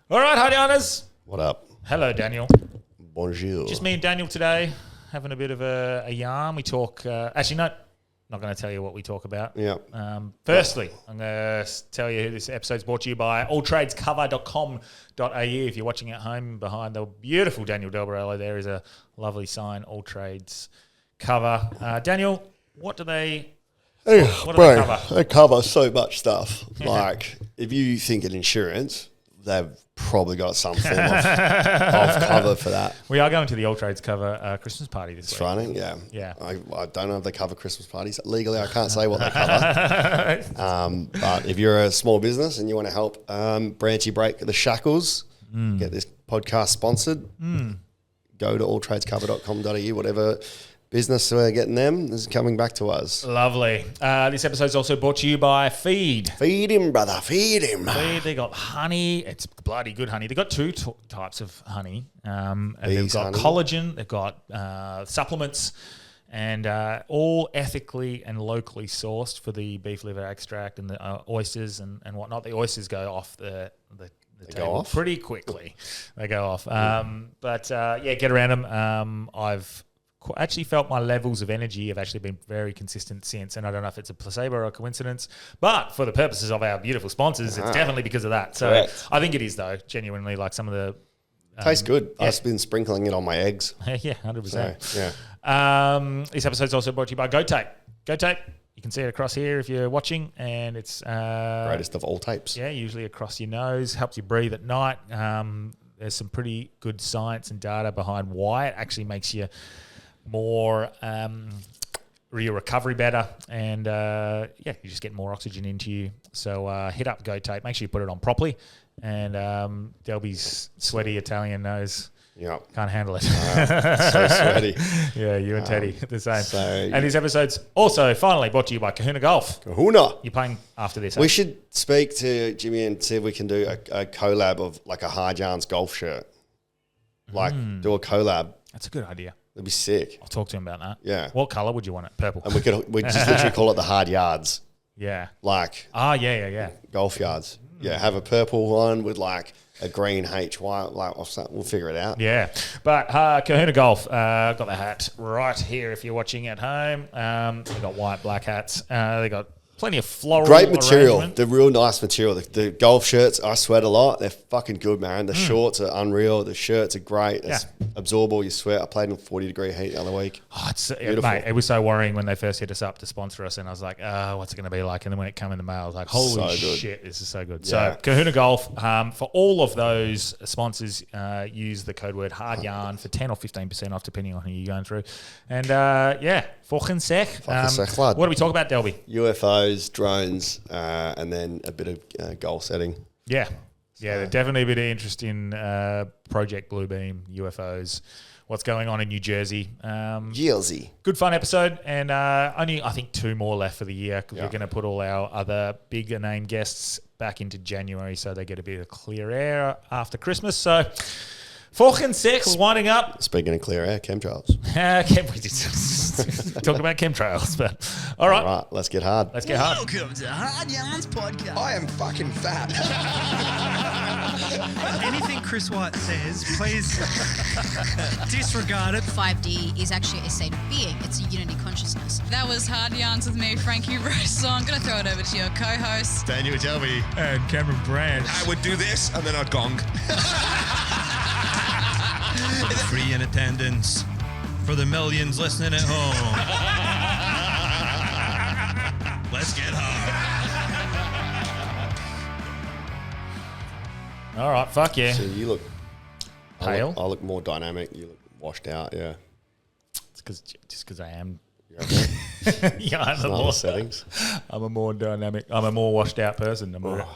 All right, Hardianas. What up? Hello, Daniel. Bonjour. Just me and Daniel today, having a bit of a yarn. We talk, actually, no, not going to tell you what we talk about. Yeah. Firstly, I'm going to tell you this episode's brought to you by alltradescover.com.au. If you're watching at home, behind the beautiful Daniel Delbarello, there is a lovely sign, All Trades Cover. Daniel, what do they... What do they cover? They cover so much stuff. Like, if you think in insurance, they've probably got some form of cover for that. We are going to the All Trades Cover Christmas party this week. It's running, yeah. Yeah. I don't know if they cover Christmas parties. Legally, I can't say what they cover. But if you're a small business and you want to help Branchy break the shackles, get this podcast sponsored, go to alltradescover.com.au, whatever business we're getting them is coming back to us. Lovely. This episode is also brought to you by Feed. Feed him, brother. Feed him. Feed, they got honey. It's bloody good honey. They've got two types of honey. And they've got honey. Collagen. They've got supplements. And all ethically and locally sourced for the beef liver extract and the oysters and whatnot. The oysters go off the table pretty quickly. They go off. But get around them. I've actually felt my levels of energy have actually been very consistent since, and I don't know if it's a placebo or a coincidence, but for the purposes of our beautiful sponsors, it's definitely because of that. So correct. I think it is, though, genuinely, like some of the... tastes good. Yeah. I've been sprinkling it on my eggs. Yeah, 100%. So, yeah. This episode is also brought to you by Go Tape. Go Tape, you can see it across here if you're watching, and it's... greatest of all tapes. Yeah, usually across your nose, helps you breathe at night. There's some pretty good science and data behind why it actually makes you more your recovery better, and you just get more oxygen into you. So hit up Go Tape. Make sure you put it on properly, and Delby's sweaty Italian nose can't handle it. So sweaty. Yeah, you and Teddy the same. And this episode's also finally brought to you by Kahuna Golf. Kahuna. You're playing after this. We should speak to Jimmy and see if we can do a collab of like a Hard Yarns golf shirt. Like do a collab. That's a good idea. That'd be sick. I'll talk to him about that. Yeah. What colour would you want it? Purple. And we just literally call it the Hard Yards. Yeah. Like. Yeah. Golf yards. Yeah. Have a purple one with like a green HY. Like we'll figure it out. Yeah. But Kahuna Golf, I've got the hat right here if you're watching at home. They've got white, black hats. They got plenty of floral. Great material. They're real nice material. The golf shirts, I sweat a lot. They're fucking good, man. The shorts are unreal. The shirts are great. They absorb all your sweat. I played in 40-degree heat the other week. Oh, mate, it was so worrying when they first hit us up to sponsor us, and I was like, what's it going to be like? And then when it came in the mail, I was like, holy shit, this is so good. Yeah. So Kahuna Golf, for all of those sponsors, use the code word HARDYARN for 10 or 15% off, depending on who you're going through. And Volgen Sech. What do we talk about, Delby? UFOs, drones, and then a bit of goal setting. Yeah. Yeah, definitely a bit of interest in Project Bluebeam, UFOs, what's going on in New Jersey. Jersey. Good fun episode, and only, I think, 2 more left for the year. We're going to put all our other bigger name guests back into January so they get a bit of clear air after Christmas. So... Volgen Sech, winding up. Speaking of clear air, chemtrails. We did talk about chemtrails, but all right. Let's get hard. Welcome to Hard Yarns Podcast. I am fucking fat. Anything Chris White says, please disregard it. 5D is actually a state of being. It's a unity consciousness. That was Hard Yarns with me, Frankie Rose. So I'm going to throw it over to your co-host, Daniel Delby. And Cameron Branch. I would do this and then I'd gong. Free in attendance for the millions listening at home. Let's get hard. All right, fuck yeah. So you look pale. I look more dynamic. You look washed out. Yeah. It's because I am. Yeah, I'm a more dynamic. I'm a more washed out person. I'm a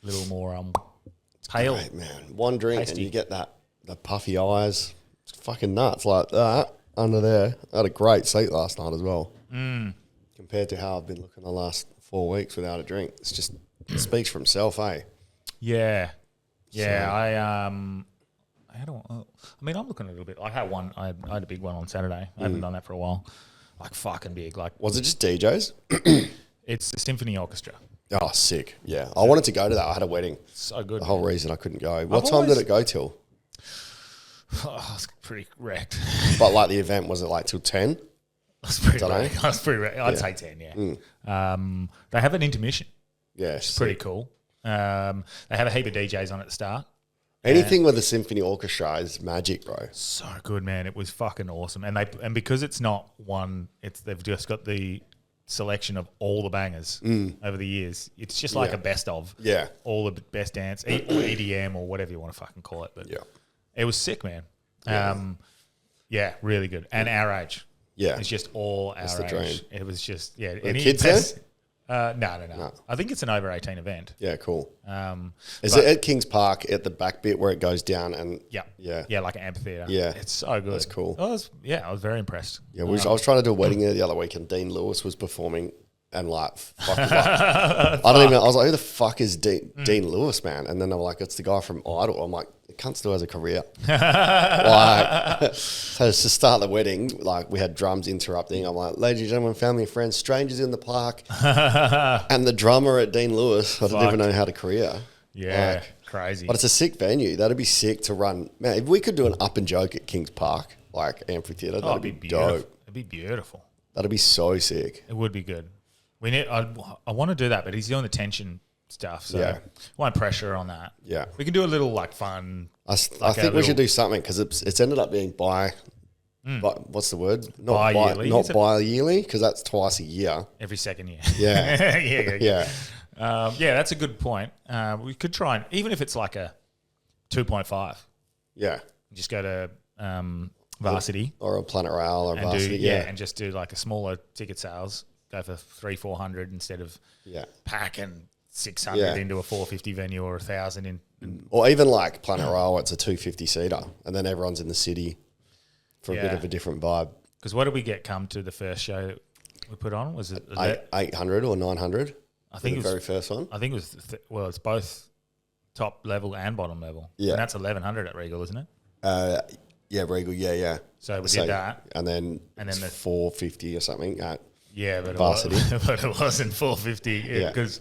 little more pale. Great, man. One drink and you get the puffy eyes. It's fucking nuts like that under there. I had a great sleep last night as well. Compared to how I've been looking the last 4 weeks without a drink. It's just, it speaks for itself, eh? Yeah. Yeah, So. I'm looking a little bit. I had a big one on Saturday. I haven't done that for a while. Like fucking big. Like, was it just DJs? It's the symphony orchestra. Oh, sick. Yeah. I wanted to go to that. I had a wedding. So good. The whole reason I couldn't go. What time did it go till? I was pretty wrecked. But like the event, was it like till 10? I was pretty wrecked. I'd say 10, yeah. They have an intermission. Yeah. It's pretty cool. They have a heap of DJs on at the start. Anything with a symphony orchestra is magic, bro. So good, man. It was fucking awesome. And because it's not one, they've just got the selection of all the bangers over the years. It's just like a best of. Yeah. All the best dance, or EDM or whatever you want to fucking call it. But it was sick, man. Yeah, really good. And our age. Yeah. It's just all our age. Dream. It was just, Were the kids there? No. I think it's an over 18 event. Yeah, cool. Is it at Kings Park at the back bit where it goes down and yeah, like an amphitheater. Yeah, it's so good. That's cool. I was very impressed. Yeah, I was trying to do a wedding there the other week, and Dean Lewis was performing, and I don't even know. I was like, who the fuck is Dean Lewis, man? And then they were like, it's the guy from Idol. I'm like, the cunt still has a career. So to start the wedding, like we had drums interrupting. I'm like, ladies and gentlemen, family and friends, strangers in the park, and the drummer at Dean Lewis, I didn't even know how to career. Yeah, crazy. But it's a sick venue. That'd be sick to run. Man, if we could do an up and joke at Kings Park, like amphitheater, that'd be dope. It'd be beautiful. That'd be so sick. It would be good. I want to do that, but he's doing the tension stuff, so won't pressure on that. Yeah, we can do a little like fun. I think we should do something because it's ended up being what's the word? Not bi-yearly. Not bi-yearly because that's twice a year. Every second year. Yeah, yeah. That's a good point. We could try and even if it's like a 2.5. Yeah, just go to Varsity or a Planet Rail or Varsity. And just do like a smaller ticket sales. Go for 300-400 instead of packing 600 into a 450 venue or 1,000 in. Or even like Planet Rail, it's a 250 seater, and then everyone's in the city for a bit of a different vibe. Because what did we get come to the first show that we put on? Was it 800 or 900? I think it was the very first one. I think it was it's both top level and bottom level. Yeah, and that's 1,100 at Regal, isn't it? Yeah, Regal. Yeah. So we did that, and then the 450 or something at Varsity. But it wasn't 450 because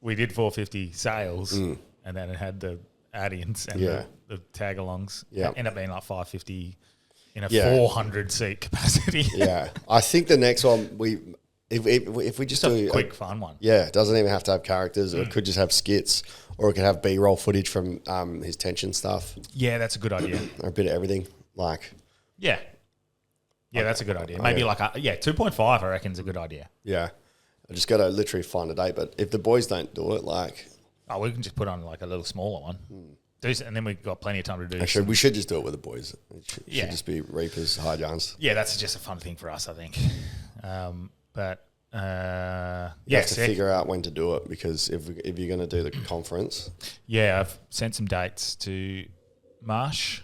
we did 450 sales, and then it had the add-ins and the tag-alongs. Yeah, it ended up being like 550 in a 400 seat capacity. Yeah, I think the next one if we just do a quick fun one. Yeah, it doesn't even have to have characters, or it could just have skits, or it could have B-roll footage from his tension stuff. Yeah, that's a good idea. Or a bit of everything, like that's a good idea. Maybe like 2.5. I reckon is a good idea. Yeah, I just got to literally find a date. But if the boys don't do it, we can just put on like a little smaller one. And then we've got plenty of time to do. Actually, we should just do it with the boys. It should just be Reapers, High Yarns. Yeah, that's just a fun thing for us, I think. But you have to figure out when to do it, because if you're going to do the conference. Yeah, I've sent some dates to Marsh,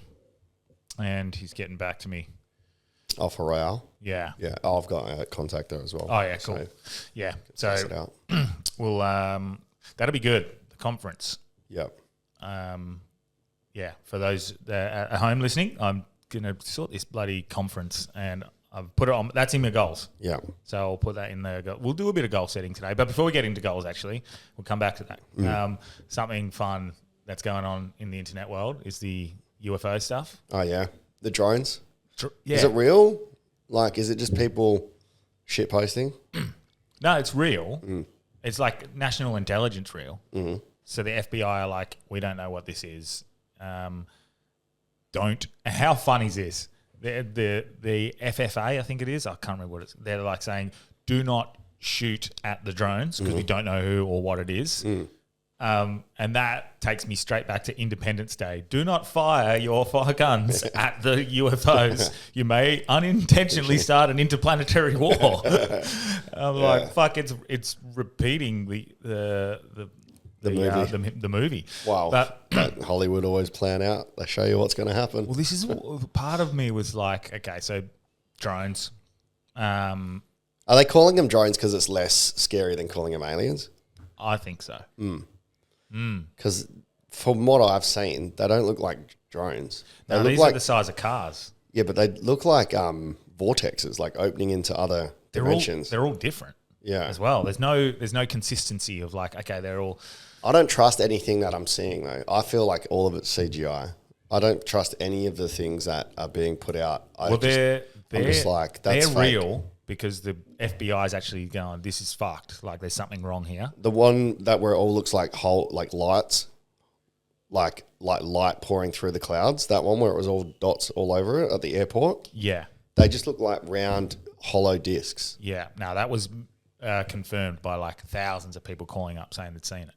and he's getting back to me. Oh, for Royale? Yeah. Yeah. Oh, I've got a contact there as well. Oh, yeah, cool. So we'll that'll be good. The conference. Yep. For those at home listening, I'm gonna sort this bloody conference, and I've put it on. That's in my goals. Yeah. So I'll put that in the. We'll do a bit of goal setting today, but before we get into goals, actually, we'll come back to that. Something fun that's going on in the internet world is the UFO stuff. Oh yeah, the drones. Yeah. Is it real? Like, is it just people shit posting? No, it's real. It's like national intelligence real. Mm-hmm. So the FBI are like, we don't know what this is. How fun is this? The FFA, I think it is. I can't remember what it's. They're like saying, do not shoot at the drones because we don't know who or what it is. And that takes me straight back to Independence Day. Do not fire your fire guns at the UFOs. You may unintentionally start an interplanetary war. I'm like, fuck! It's repeating the movie. Wow. But Hollywood always plan out. They show you what's going to happen. Well, this is part of me was like, okay, so drones. Are they calling them drones because it's less scary than calling them aliens? I think so. Because from what I've seen, they don't look like drones. They look these like are the size of cars. Yeah, but they look like vortexes, like opening into other dimensions. They're all different. as well. There's no consistency of like, okay, they're all. I don't trust anything that I'm seeing though. I feel like all of it's CGI. I don't trust any of the things that are being put out. They're like, that's they're fake. real because the FBI is actually going, this is fucked. Like there's something wrong here. The one that where it all looks like lights, like light pouring through the clouds. That one where it was all dots all over it at the airport. Yeah. They just look like round hollow discs. Yeah. Now that was confirmed by like thousands of people calling up saying they'd seen it.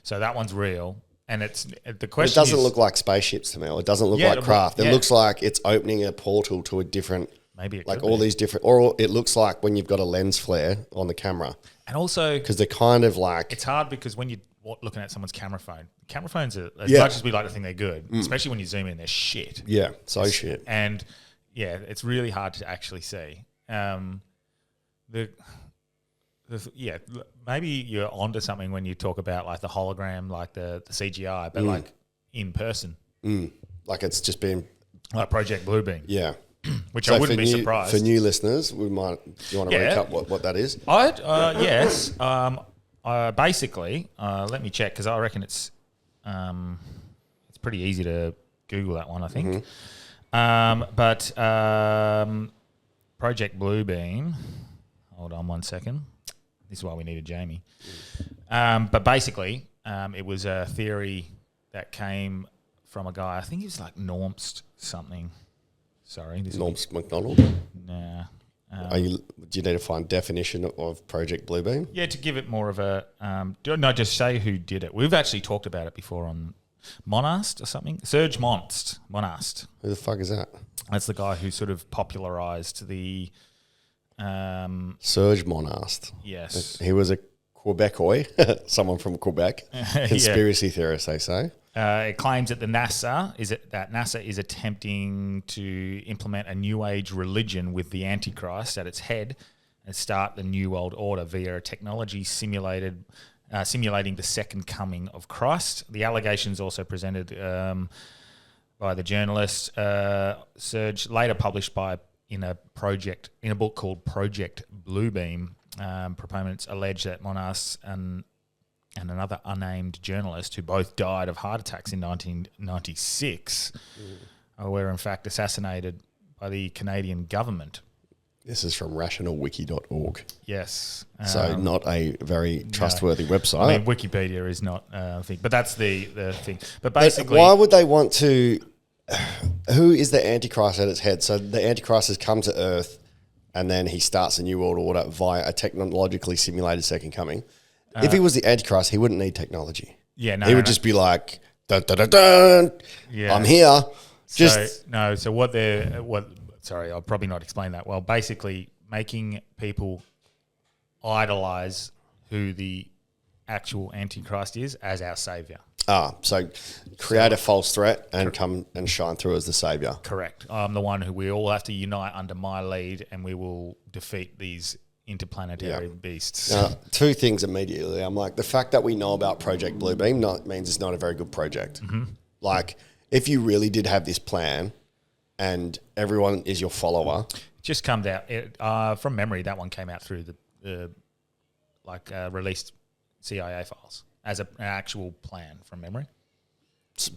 So that one's real. And it's the question. It doesn't look like spaceships to me. It doesn't look like craft. It looks like it's opening a portal to a different. Maybe it like could all be. these different, or it looks like when you've got a lens flare on the camera. And also, because they're kind of like, it's hard because when you're looking at someone's camera phones are as Yeah. much as we like to think they're good, especially when you zoom in, they're shit. yeah, so shit. And yeah, it's really hard to actually see. Maybe you're onto something when you talk about like the hologram, like the CGI, but like in person, Like it's just been, like Project Bluebeam, yeah. which So I wouldn't be surprised. For new listeners, do you want to recap what that is? Yes. Basically, let me check because I reckon it's pretty easy to Google that one, I think. But Project Bluebeam. Hold on 1 second. This is why we needed Jamie. But basically, it was a theory that came from a guy. I think he was like Normst something. Sorry, Normst McDonald. Nah. Do you need to find definition of Project Bluebeam? Yeah, to give it more of a just say who did it. We've actually talked about it before on Monast or something. Serge Monast. Who the fuck is that? That's the guy who sort of popularized the. Serge Monast. Yes, he was a Quebecois, someone from Quebec, conspiracy theorist. They say. It claims that NASA is attempting to implement a new age religion with the Antichrist at its head and start the New World Order via a technology simulating the second coming of Christ. The allegations also presented by the journalist Serge, later published in a book called Project Bluebeam. Proponents allege that Monas and another unnamed journalist who both died of heart attacks in 1996 were in fact assassinated by the Canadian government. This is from rationalwiki.org. Yes. So not a very trustworthy website. I mean, Wikipedia is not a thing, but that's the thing. But basically... But why would they want to... Who is the Antichrist at its head? So the Antichrist has come to Earth and then he starts a new world order via a technologically simulated second coming. If he was the Antichrist, he wouldn't need technology. Yeah, no. He would just be like, dun, dun, dun, dun, yeah. I'm here. Sorry, I'll probably not explain that well. Basically, making people idolize who the actual Antichrist is as our savior. So create a false threat and come and shine through as the savior. Correct. I'm the one who we all have to unite under my lead and we will defeat these interplanetary beasts. Now, two things immediately. I'm like, the fact that we know about Project Bluebeam means it's not a very good project. Mm-hmm. Like, if you really did have this plan and everyone is your follower. It just comes out, from memory, that one came out through the released CIA files as an actual plan from memory.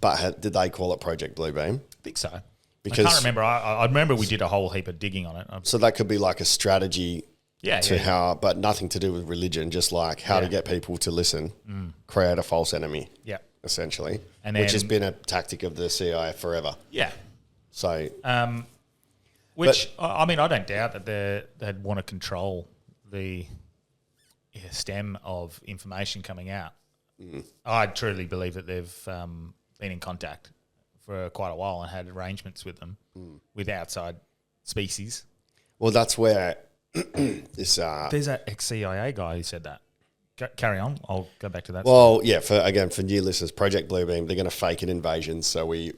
But did they call it Project Bluebeam? I think so. Because I can't remember. I remember we did a whole heap of digging on it. So that could be like a strategy but nothing to do with religion, just like how to get people to listen, create a false enemy, essentially, which has been a tactic of the CIA forever. Yeah. So, I don't doubt that they'd want to control the stem of information coming out. I truly believe that they've been in contact for quite a while and had arrangements with them, with outside species. Well, that's where this... There's that ex-CIA guy who said that. Carry on. I'll go back to that. Well, for new listeners, Project Bluebeam, they're going to fake an invasion so we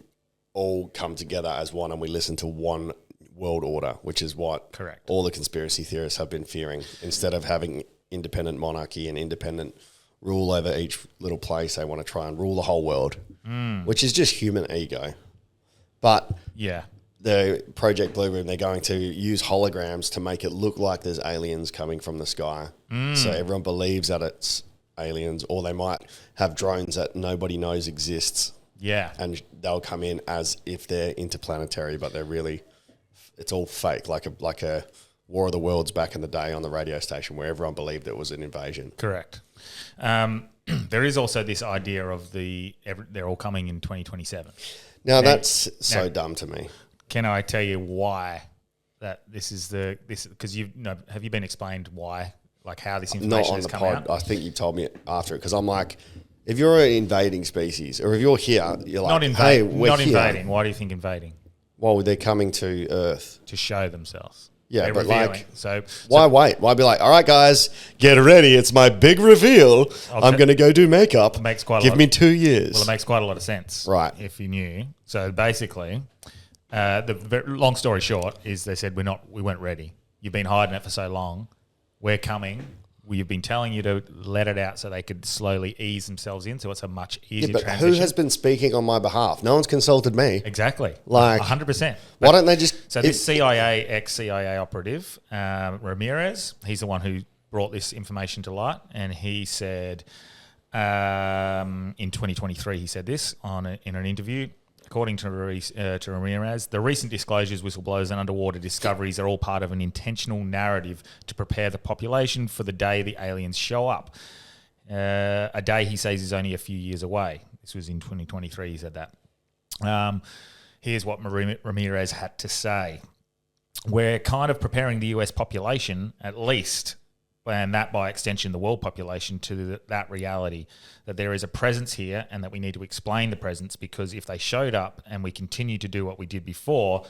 all come together as one and we listen to one world order, which is what all the conspiracy theorists have been fearing. Instead of having independent monarchy and independent rule over each little place, they want to try and rule the whole world, which is just human ego. But the Project Blue Room, they're going to use holograms to make it look like there's aliens coming from the sky. So everyone believes that it's aliens, or they might have drones that nobody knows exists. Yeah. And they'll come in as if they're interplanetary, but they're really, it's all fake, like a War of the Worlds back in the day on the radio station where everyone believed it was an invasion. Correct. There is also this idea of they're all coming in 2027. Now, that's so dumb to me. Can I tell you why that this is because have you been explained why, like how this information has come out? I think you told me after it, because I'm like, if you're an invading species, or if you're here, you're like, hey, we're here. Invading. Why do you think invading? Well, they're coming to Earth To show themselves. Yeah, they're but revealing. like, so why wait? Why be like, all right, guys, get ready. It's my big reveal. I'm going to go do makeup. Give me 2 years. Well, it makes quite a lot of sense. Right. If you knew. So basically, long story short is they said, we weren't ready. You've been hiding it for so long. We're coming. We've been telling you to let it out so they could slowly ease themselves in. So it's a much easier transition. Who has been speaking on my behalf? No one's consulted me. Exactly. Like 100%. Why don't they just... So this ex-CIA operative, Ramirez, he's the one who brought this information to light. And he said in 2023, he said this in an interview. According to Ramirez, the recent disclosures, whistleblowers, and underwater discoveries are all part of an intentional narrative to prepare the population for the day the aliens show up. A day he says is only a few years away. This was in 2023, he said that. Here's what Ramirez had to say. We're kind of preparing the US population, at least, and that by extension the world population, to that reality, that there is a presence here and that we need to explain the presence, because if they showed up and we continue to do what we did before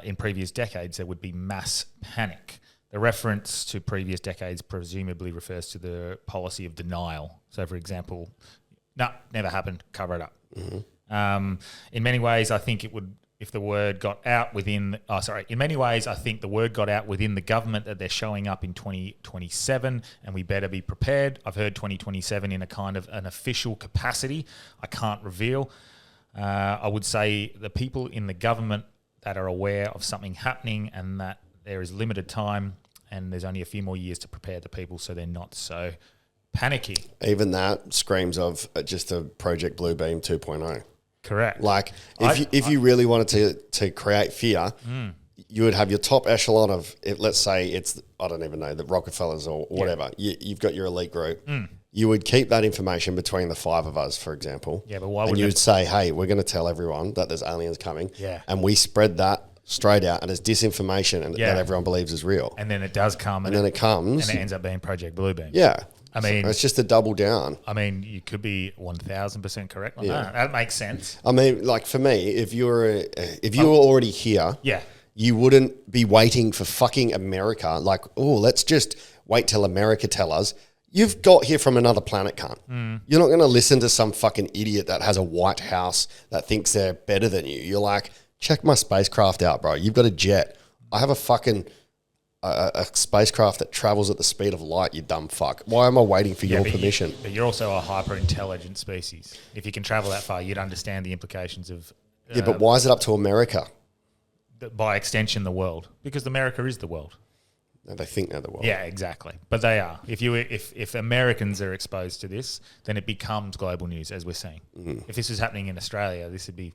in previous decades, there would be mass panic. The reference to previous decades presumably refers to the policy of denial. So, for example, no, never happened, cover it up. Mm-hmm. In many ways, I think it would... If the word got out within, in many ways, I think the word got out within the government that they're showing up in 2027 and we better be prepared. I've heard 2027 in a kind of an official capacity. I can't reveal. I would say the people in the government that are aware of something happening and that there is limited time and there's only a few more years to prepare the people so they're not so panicky. Even that screams of just a Project Blue Beam 2.0. Correct. Like, if you really wanted to create fear, you would have your top echelon of, let's say it's, I don't even know, the Rockefellers or whatever. Yeah. You've got your elite group. You would keep that information between the five of us, for example. Yeah, but why would And you would say, hey, we're going to tell everyone that there's aliens coming. Yeah. And we spread that straight out, and it's disinformation and that everyone believes is real. And then it does come. And then it comes. And it ends up being Project Blue Beam. Yeah. I mean, so it's just a double down. I mean, you could be 1,000% correct on that. That makes sense. I mean, like for me, if you were already here, you wouldn't be waiting for fucking America. Like, oh, let's just wait till America tell us. You've got here from another planet, cunt. You're not going to listen to some fucking idiot that has a White House that thinks they're better than you. You're like, check my spacecraft out, bro. You've got a jet. I have a fucking... A spacecraft that travels at the speed of light, you dumb fuck. Why am I waiting for your permission? But you're also a hyper-intelligent species. If you can travel that far, you'd understand the implications of... yeah, but why is it up to America? By extension, the world. Because America is the world. No, they think they're the world. Yeah, exactly. But they are. If Americans are exposed to this, then it becomes global news, as we're seeing. If this was happening in Australia, this would be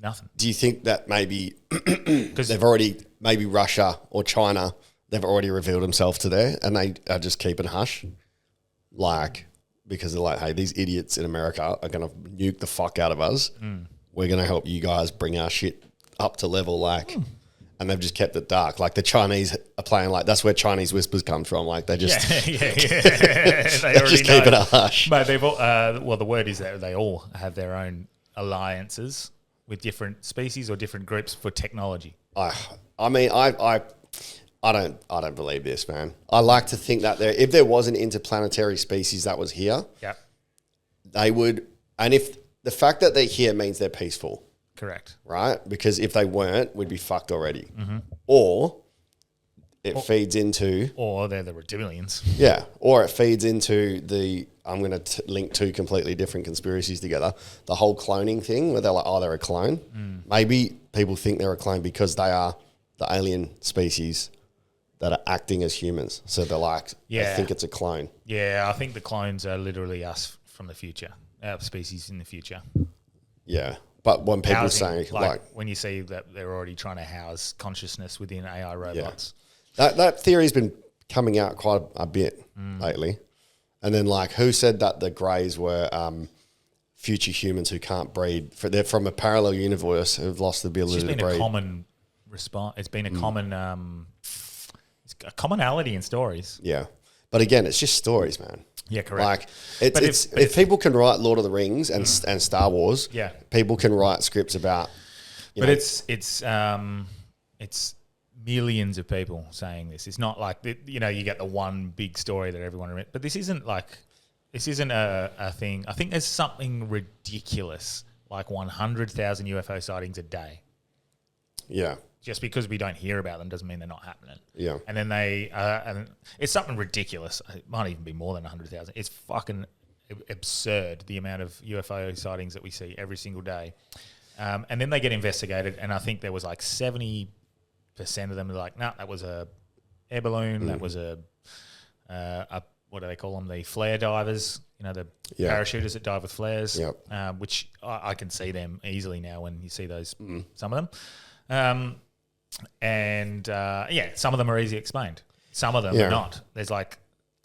nothing. Do you think that maybe... because they've already... Maybe Russia or China... They've already revealed themselves to there and they are just keeping hush. Like, because they're like, hey, these idiots in America are going to nuke the fuck out of us. We're going to help you guys bring our shit up to level. Like, and they've just kept it dark. Like the Chinese are playing like, that's where Chinese whispers come from. Like they just, they just keep it a hush. But they've all, well, the word is that they all have their own alliances with different species or different groups for technology. I mean, I don't believe this, man. I like to think that if there was an interplanetary species that was here, they would, and if the fact that they're here means they're peaceful. Correct. Right? Because if they weren't, we'd be fucked already. Or it feeds into... Or they're the reptilians. Yeah, or it feeds into the... I'm going to link two completely different conspiracies together. The whole cloning thing, where they're like, oh, they're a clone. Maybe people think they're a clone because they are the alien species that are acting as humans. So they're like, they think it's a clone. Yeah, I think the clones are literally us from the future, our species in the future. Yeah, but when people say... like when you see that they're already trying to house consciousness within AI robots. Yeah. That theory's been coming out quite a bit lately. And then, like, who said that the Greys were future humans who can't breed? They're from a parallel universe who've lost the ability to breed. It's just been a common response. It's been a common it's a commonality in stories. Yeah. But again, it's just stories, man. Yeah, correct. Like, if people can write Lord of the Rings and Star Wars, people can write scripts about... But it's millions of people saying this. It's not like, you get the one big story that everyone remembers. But this isn't a thing. I think there's something ridiculous, like 100,000 UFO sightings a day. Yeah. Just because we don't hear about them doesn't mean they're not happening. Yeah. And then and it's something ridiculous. It might even be more than 100,000. It's fucking absurd, the amount of UFO sightings that we see every single day. And then they get investigated, and I think there was like 70% of them are like, no, that was a air balloon. That was a what do they call them? The flare divers, the parachuters that dive with flares, which I can see them easily now when you see those, some of them. Some of them are easy explained. Some of them are not. I think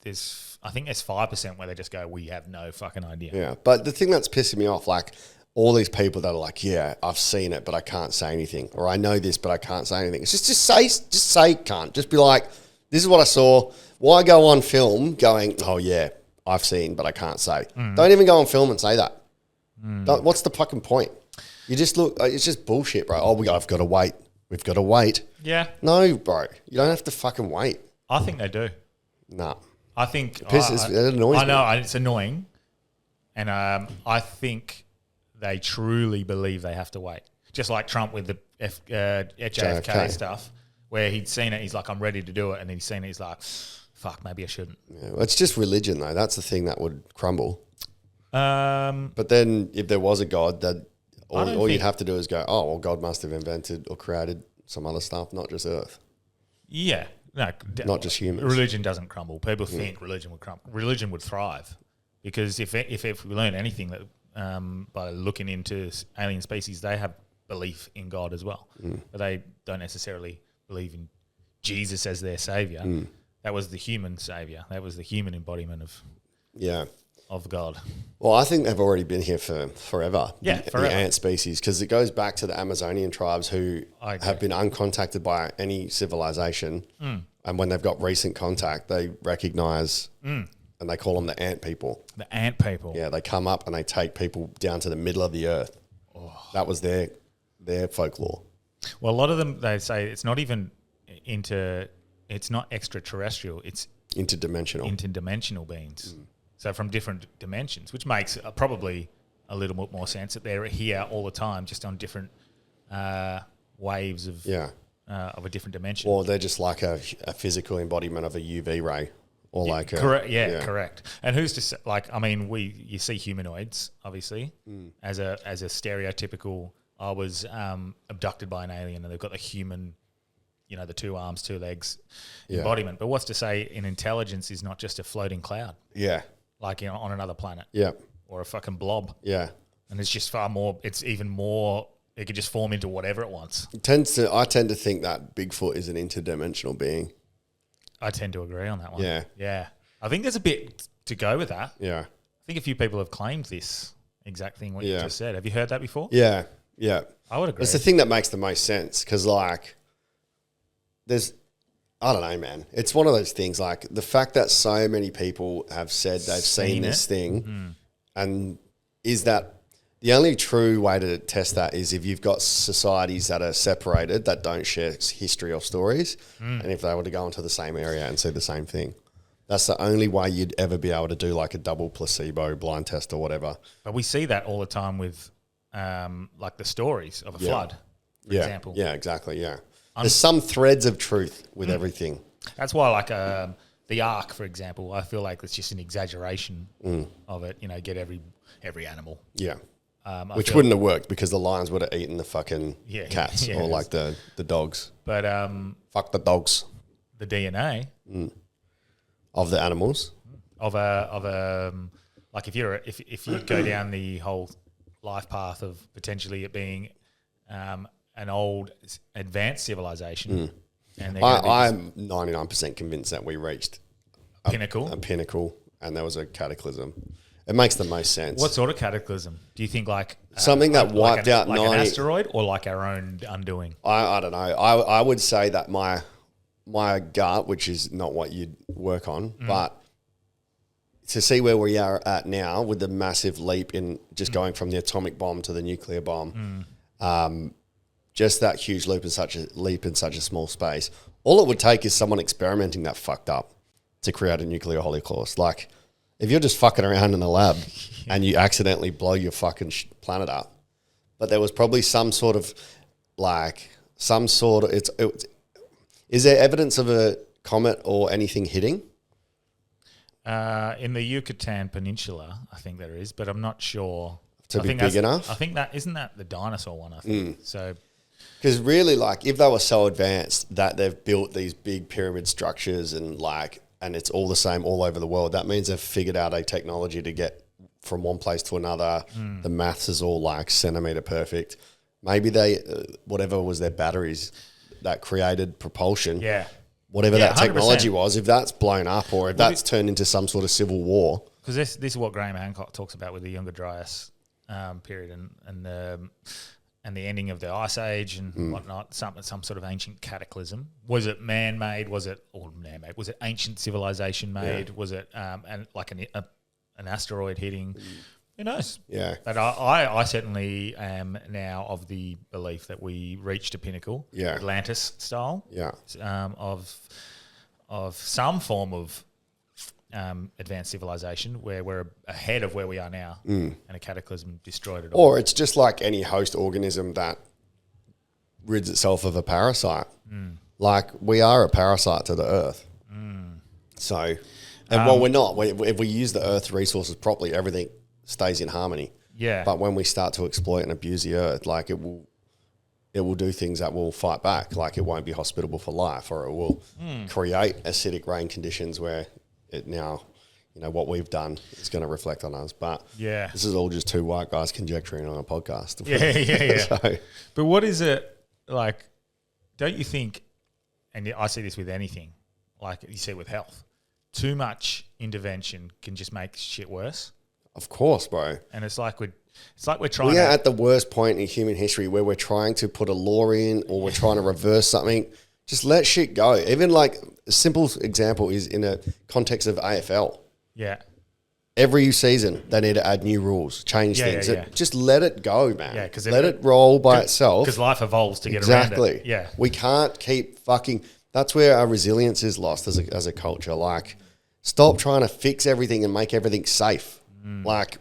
there's 5% where they just go, we have no fucking idea. Yeah, but the thing that's pissing me off, like, all these people that are like, yeah, I've seen it, but I can't say anything. Or I know this, but I can't say anything. It's just say can't. Just be like, this is what I saw. Why go on film going, oh yeah, I've seen, but I can't say. Don't even go on film and say that. What's the fucking point? You just look, it's just bullshit, bro. Oh, I've got to wait. We've got to wait. Yeah. No, bro. You don't have to fucking wait. I think they do. Nah. I think... It annoys me. I know, it's annoying. And I think... they truly believe they have to wait. Just like Trump with the JFK stuff, where he'd seen it, he's like, I'm ready to do it. And then he's seen it, he's like, fuck, maybe I shouldn't. Yeah, well, it's just religion, though. That's the thing that would crumble. But then if there was a God, all you'd have to do is go, oh, well, God must have invented or created some other stuff, not just Earth. Yeah. No, not just humans. Religion doesn't crumble. People think religion would crumble. Religion would thrive. Because if we learn anything that... by looking into alien species, they have belief in God as well. But they don't necessarily believe in Jesus as their savior. That was the human savior. That was the human embodiment of God. Well, I think they've already been here for forever. Yeah, the forever. ant species, because it goes back to the Amazonian tribes who have been uncontacted by any civilization. And when they've got recent contact, they recognize... And they call them the ant people. The ant people. Yeah, they come up and they take people down to the middle of the earth. That was their folklore. Well, a lot of them, they say it's not even it's not extraterrestrial, it's interdimensional beings. So from different dimensions, which makes probably a little bit more sense that they're here all the time, just on different waves of a different dimension. Or they're just like a physical embodiment of a UV ray. Or like correct, correct. And who's to say, like, I mean, you see humanoids obviously as a stereotypical. I was abducted by an alien, and they've got the human, the 2 arms, 2 legs embodiment. But what's to say an intelligence is not just a floating cloud? Yeah, like on another planet. Yeah, or a fucking blob. Yeah, and it's just far more. It's even more. It could just form into whatever it wants. I tend to think that Bigfoot is an interdimensional being. I tend to agree on that one. Yeah. Yeah. I think there's a bit to go with that. Yeah. I think a few people have claimed this exact thing, what you just said. Have you heard that before? Yeah. Yeah. I would agree. It's the thing that makes the most sense because, like, I don't know, man. It's one of those things, like, the fact that so many people have said they've seen this thing and is that the only true way to test that is if you've got societies that are separated that don't share history or stories, and if they were to go into the same area and see the same thing. That's the only way you'd ever be able to do like a double placebo blind test or whatever. But we see that all the time with like the stories of a flood, for example. Yeah, exactly, yeah. There's some threads of truth with everything. That's why, like, the Ark, for example, I feel like it's just an exaggeration of it. You know, get every animal. Yeah. Which wouldn't have worked because the lions would have eaten the fucking cats or like the dogs. But fuck the dogs. The DNA of the animals of a like if you go down the whole life path of potentially it being an old advanced civilization, and I'm 99% convinced that we reached a pinnacle, and there was a cataclysm. It makes the most sense. What sort of cataclysm? Do you think like something that wiped out an asteroid or like our own undoing? I don't know. I would say that my gut, which is not what you'd work on, but to see where we are at now with the massive leap in just going from the atomic bomb to the nuclear bomb, just that huge leap in such a small space. All it would take is someone experimenting that fucked up to create a nuclear holocaust. Like, if you're just fucking around in the lab and you accidentally blow your fucking planet up, but there was probably some sort of is there evidence of a comet or anything hitting? In the Yucatan Peninsula, I think there is, but I'm not sure. To be big enough? I think isn't that the dinosaur one, I think. So, because really, like, if they were so advanced that they've built these big pyramid structures and it's all the same all over the world, that means they've figured out a technology to get from one place to another. The maths is all like centimeter perfect. Maybe they, whatever was their batteries that created propulsion. Yeah. Whatever that technology 100%. Was, if that's blown up or if that's turned into some sort of civil war. Because this is what Graham Hancock talks about with the Younger Dryas period and the ending of the Ice Age and whatnot, some sort of ancient cataclysm. Was it man-made? Was it man-made? Was it ancient civilization made? Yeah. Was it an asteroid hitting? Who knows? Yeah. But I certainly am now of the belief that we reached a pinnacle, Atlantis style, of some form of advanced civilization where we're ahead of where we are now, and a cataclysm destroyed it all. Or it's just like any host organism that rids itself of a parasite. Like, we are a parasite to the earth. So, we're not. If we use the earth's resources properly, everything stays in harmony. Yeah. But when we start to exploit and abuse the earth, like, it will do things that will fight back. Like, it won't be hospitable for life, or it will create acidic rain conditions where it now, what we've done is going to reflect on us. But this is all just two white guys conjecturing on a podcast. Yeah. So, but what is it like? Don't you think? And I see this with anything, like you see with health. Too much intervention can just make shit worse. Of course, bro. And it's like we're trying. We are at the worst point in human history where we're trying to put a law in, or we're trying to reverse something. Just let shit go. Even like a simple example is in a context of AFL. Yeah. Every season they need to add new rules, change things. Yeah. Just let it go, man. Yeah, because let it roll by itself. Because life evolves to get around it. Yeah. We can't keep fucking. That's where our resilience is lost as a culture. Like, stop trying to fix everything and make everything safe. Like,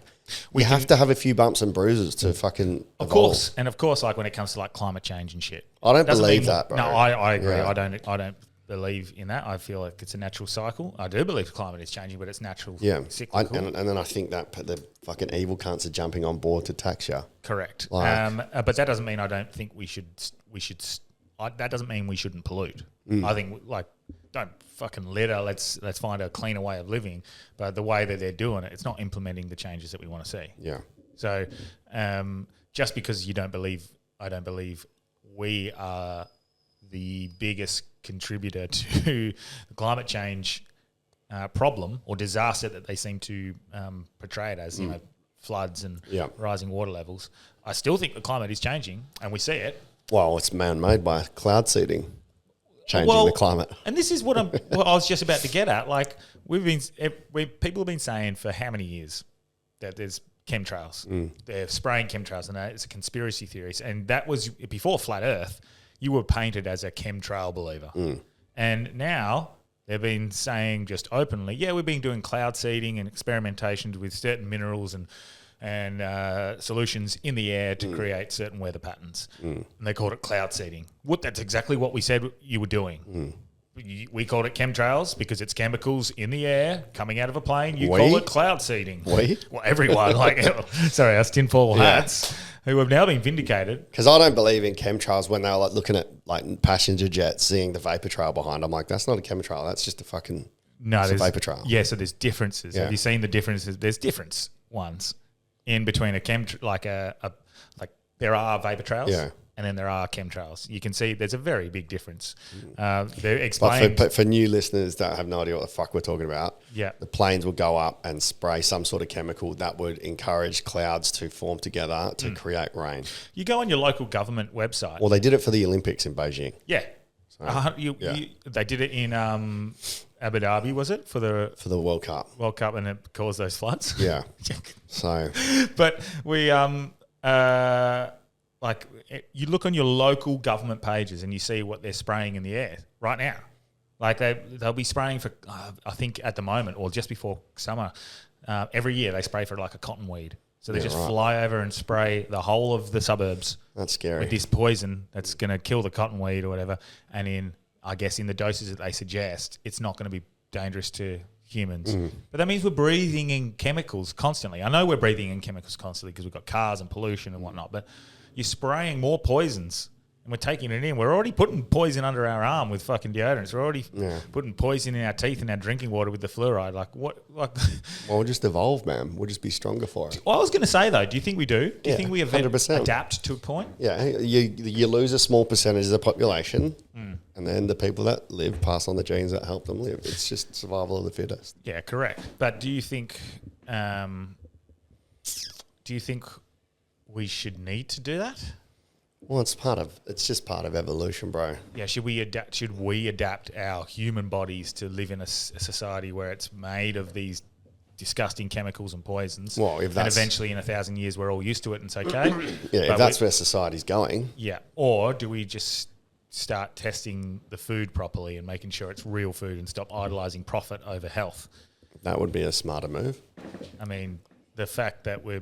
we have to have a few bumps and bruises to fucking evolve. Of course, like when it comes to like climate change and shit. I don't believe that, bro. No, I agree. Yeah. I don't believe in that. I feel like it's a natural cycle. I do believe climate is changing, but it's natural. Yeah. Cyclical. And then I think that the fucking evil cunts are jumping on board to tax you. Correct. But that doesn't mean I don't think we should. That doesn't mean we shouldn't pollute. I think don't fucking litter. Let's find a cleaner way of living. But the way that they're doing it, it's not implementing the changes that we want to see. Yeah. So just because I don't believe we are the biggest contributor to the climate change problem or disaster that they seem to portray it as, floods and rising water levels. I still think the climate is changing, and we see it. Well, it's man-made by cloud seeding. Changing the climate. And this is what I was just about to get at. Like, people have been saying for how many years that there's chemtrails. They're spraying chemtrails, and it's a conspiracy theories. And that was before Flat Earth. You were painted as a chemtrail believer. And now they've been saying just openly, we've been doing cloud seeding and experimentations with certain minerals and solutions in the air to create certain weather patterns. And they called it cloud seeding. That's exactly what we said you were doing. we called it chemtrails because it's chemicals in the air coming out of a plane. You call it cloud seeding. Well, everyone. Sorry, us tinfoil hats who have now been vindicated. Because I don't believe in chemtrails when they're like looking at like passenger jets, seeing the vapor trail behind. I'm like, that's not a chemtrail. That's just a fucking vapor trail. Yeah, so there's differences. Yeah. Have you seen the differences? There's different ones in between there are vapor trails. Yeah. And then there are chemtrails. You can see there's a very big difference. They're explained. But for new listeners that have no idea what the fuck we're talking about, the planes will go up and spray some sort of chemical that would encourage clouds to form together to create rain. You go on your local government website. Well, they did it for the Olympics in Beijing. Yeah. They did it in Abu Dhabi, was it? For the World Cup. World Cup, and it caused those floods? Yeah. So. But we... like you look on your local government pages and you see what they're spraying in the air right now. Like they'll be spraying for, I think at the moment or just before summer, every year they spray for like a cottonweed. So they fly over and spray the whole of the suburbs. That's scary. With this poison that's going to kill the cottonweed or whatever. And in the doses that they suggest, it's not going to be dangerous to humans. But that means we're breathing in chemicals constantly. I know we're breathing in chemicals constantly because we've got cars and pollution and whatnot, but you're spraying more poisons and we're taking it in. We're already putting poison under our arm with fucking deodorants. We're already putting poison in our teeth and our drinking water with the fluoride. Like what? Like, well, we'll just evolve, man. We'll just be stronger for it. Well, I was going to say though, do you think we do? Do you think we adapt to a point? Yeah, you lose a small percentage of the population, and then the people that live pass on the genes that help them live. It's just survival of the fittest. Yeah, correct. But do you think? We should need to do that? Well, it's just part of evolution, bro. Yeah, should we adapt our human bodies to live in a society where it's made of these disgusting chemicals and poisons? Well, and eventually in 1,000 years we're all used to it and it's okay. Yeah, if that's where society's going. Yeah. Or do we just start testing the food properly and making sure it's real food and stop idolizing profit over health? That would be a smarter move. I mean, the fact that we've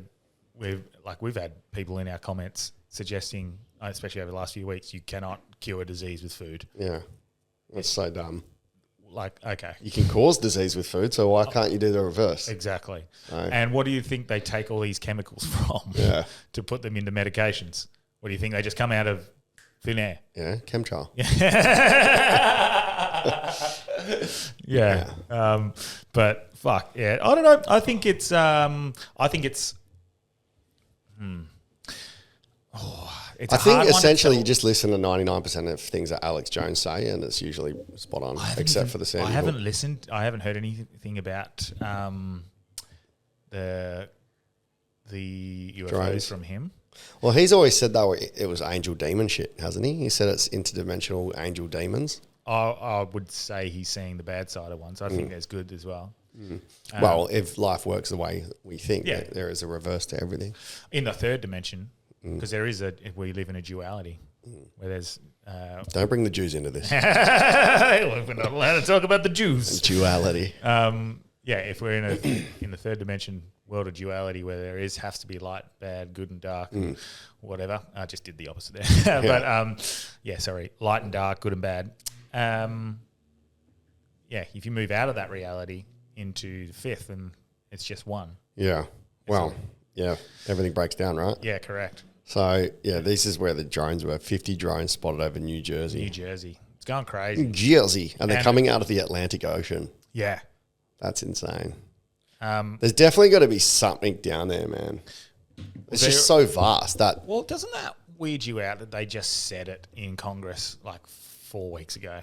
had people in our comments suggesting, especially over the last few weeks, you cannot cure disease with food. Yeah, that's so dumb. Like, okay, you can cause disease with food, so why can't you do the reverse? Exactly. And what do you think they take all these chemicals from? Yeah. To put them into medications? What do you think they just come out of thin air? Yeah, chemtrail. Yeah. But fuck yeah, I don't know. I think it's. I think essentially you just listen to 99% of things that Alex Jones say, and it's usually spot on, except for the Sandy. I haven't listened. I haven't heard anything about the UFOs drones from him. Well, he's always said that it was angel demon shit, hasn't he? He said it's interdimensional angel demons. I would say he's seeing the bad side of ones. I think there's good as well. Well, if life works the way we think, there is a reverse to everything. In the third dimension, because we live in a duality where there's... Don't bring the Jews into this. We're not allowed to talk about the Jews. Duality. If we're in the third dimension world of duality where there has to be light, bad, good and dark, and whatever. I just did the opposite there. But, light and dark, good and bad. If you move out of that reality into the fifth, and it's just one. Yeah. Well, everything breaks down, right? Yeah, correct. So, this is where the drones were. 50 drones spotted over New Jersey. It's going crazy. New Jersey. And they're coming out of the Atlantic Ocean. Yeah. That's insane. There's definitely got to be something down there, man. It's just so vast. Well, doesn't that weird you out that they just said it in Congress like 4 weeks ago?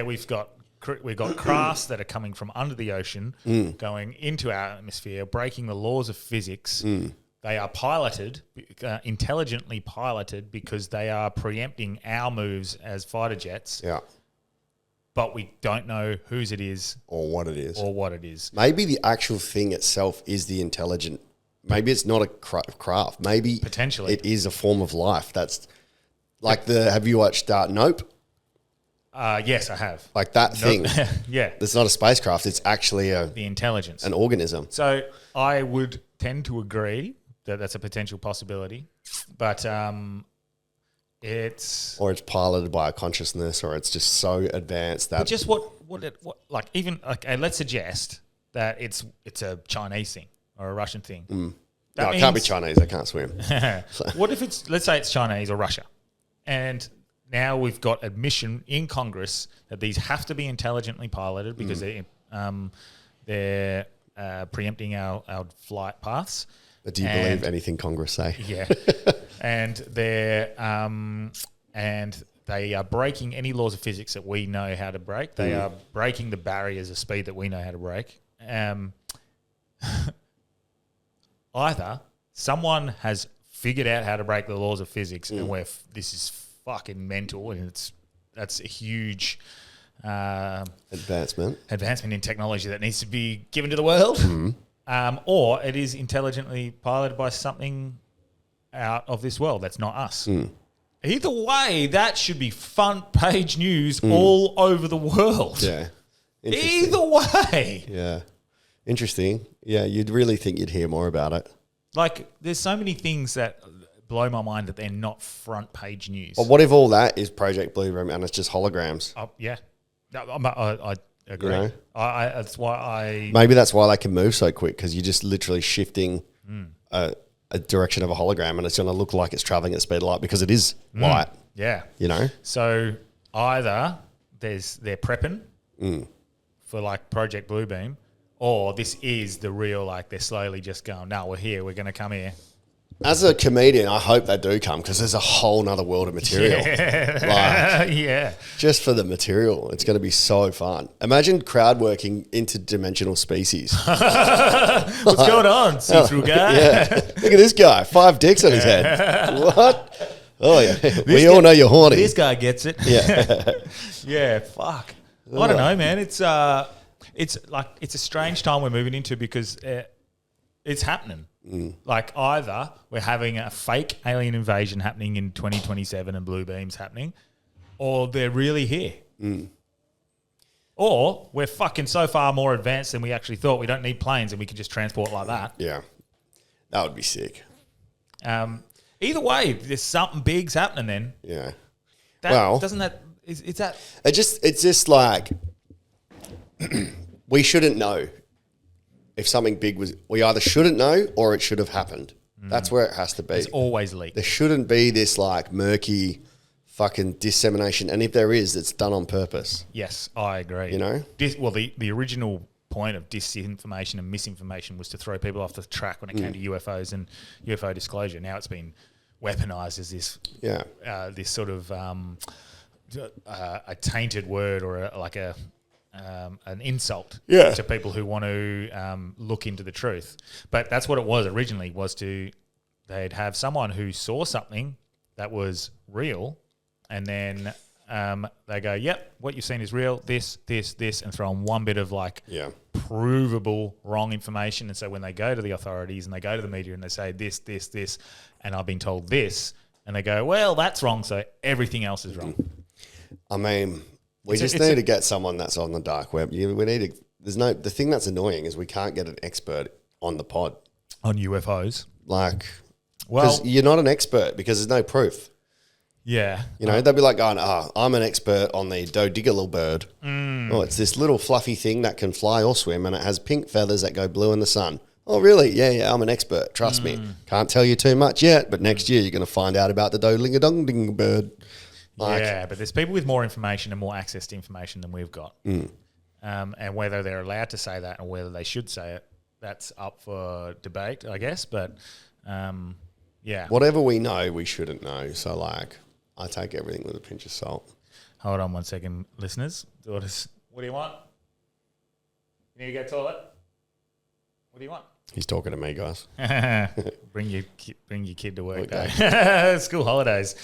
We've got crafts that are coming from under the ocean, going into our atmosphere, breaking the laws of physics. They are piloted, intelligently piloted, because they are preempting our moves as fighter jets. Yeah. But we don't know whose it is. Or what it is. Maybe the actual thing itself is the intelligent. Maybe it's not a craft. Maybe potentially it is a form of life. That's like have you watched Nope? Yes, I have. Like that thing. Yeah. It's not a spacecraft. It's actually the intelligence. An organism. So I would tend to agree that that's a potential possibility. But or it's piloted by a consciousness, or it's just so advanced that. But just what like even okay, let's suggest that it's a Chinese thing or a Russian thing. No, it can't be Chinese. They can't swim. What if let's say it's Chinese or Russia, and now we've got admission in Congress that these have to be intelligently piloted because they're preempting our flight paths. But do you believe anything Congress say? Yeah, and they are breaking any laws of physics that we know how to break. They are breaking the barriers of speed that we know how to break. Either someone has figured out how to break the laws of physics, and this is fucking mental, and that's a huge advancement in technology that needs to be given to the world. Or it is intelligently piloted by something out of this world that's not us. Either way, that should be front page news all over the world. Yeah. Either way. Yeah. Interesting. Yeah, you'd really think you'd hear more about it. Like, there's so many things that blow my mind that they're not front page news. But what if all that is Project Blue Room and it's just holograms? Yeah. I agree. You know? That's why Maybe that's why they can move so quick, because you're just literally shifting a direction of a hologram, and it's going to look like it's traveling at the speed of light because it is light. Yeah. You know? So either they're prepping for like Project Bluebeam, or this is the real, like they're slowly just going, no, we're here, we're going to come here. As a comedian, I hope they do come, because there's a whole nother world of material. Yeah. Just for the material. It's going to be so fun. Imagine crowd working interdimensional species. What's going on, see-through guy? Yeah. Look at this guy, 5 dicks on his head. What? Oh, yeah. We all know you're horny. This guy gets it. Yeah. Yeah, fuck. I don't know, man. It's a strange time we're moving into, because it's happening. Like, either we're having a fake alien invasion happening in 2027 and blue beams happening, or they're really here. Or we're fucking so far more advanced than we actually thought. We don't need planes and we can just transport like that. Yeah. That would be sick. Either way, there's something big's happening then. Yeah. Is that... It's just like, we shouldn't know. If something big was, we either shouldn't know or it should have happened. That's where it has to be. It's always leaked. There shouldn't be this like murky fucking dissemination. And if there is, it's done on purpose. Yes, I agree. You know? The original point of disinformation and misinformation was to throw people off the track when it came to UFOs and UFO disclosure. Now it's been weaponized as this this sort of a tainted word, or an insult to people who want to look into the truth. But that's what it was originally, they'd have someone who saw something that was real, and then they go, yep, what you've seen is real, this, and throw on one bit of provable wrong information. And so when they go to the authorities and they go to the media and they say this, and I've been told this, and they go, well, that's wrong, so everything else is wrong. I mean... We just need to get someone that's on the dark web. The thing that's annoying is we can't get an expert on the pod. On UFOs? Because you're not an expert because there's no proof. Yeah. You know, they'll be like going, I'm an expert on the dodiggle bird. Oh, it's this little fluffy thing that can fly or swim, and it has pink feathers that go blue in the sun. Oh, really? Yeah, I'm an expert. Trust me. Can't tell you too much yet, but next year you're going to find out about the dodling-a-dong-ding bird. But there's people with more information and more access to information than we've got. And whether they're allowed to say that or whether they should say it, that's up for debate, I guess. But, whatever we know, we shouldn't know. So, I take everything with a pinch of salt. Hold on 1 second, listeners. What do you want? You need to go to the toilet? What do you want? He's talking to me, guys. Bring your kid to work, though. School holidays.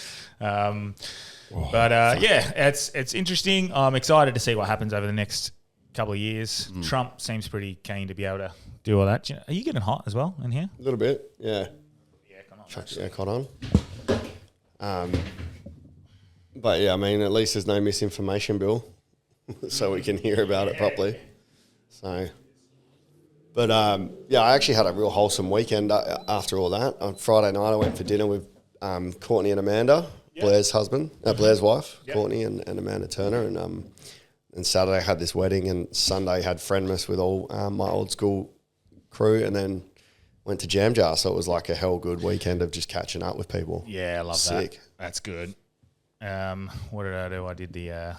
It's interesting. I'm excited to see what happens over the next couple of years. Trump seems pretty keen to be able to do all that. Are you getting hot as well in here? A little bit, yeah. Yeah, come on. Chuck the aircon on. But yeah, I mean, at least there's no misinformation, Bill, so we can hear about it properly. So... But, I actually had a real wholesome weekend after all that. On Friday night, I went for dinner with Courtney and Amanda. Blair's husband, Blair's wife, Courtney and Amanda Turner. And Saturday had this wedding, and Sunday had Friendmas with all my old school crew, and then went to Jam Jar. So it was like a hell good weekend of just catching up with people. Yeah, I love Sick. that. That's good. What did I do? I did the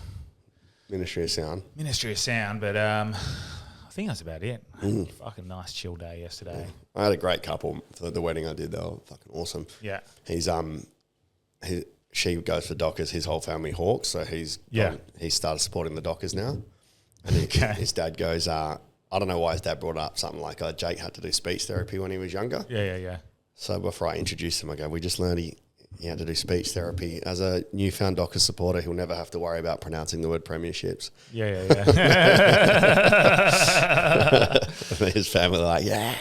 Ministry of Sound. But I think that's about it. Fucking nice chill day yesterday. I had a great couple for the wedding I did. They were fucking awesome. Yeah. She goes for Dockers. His whole family Hawks, so he started supporting the Dockers now. And his dad goes, I don't know why his dad brought up something like Jake had to do speech therapy when he was younger. Yeah. So before I introduced him, I go, we just learned he had to do speech therapy. As a newfound Dockers supporter, he'll never have to worry about pronouncing the word premierships. Yeah. And his family were like, yeah.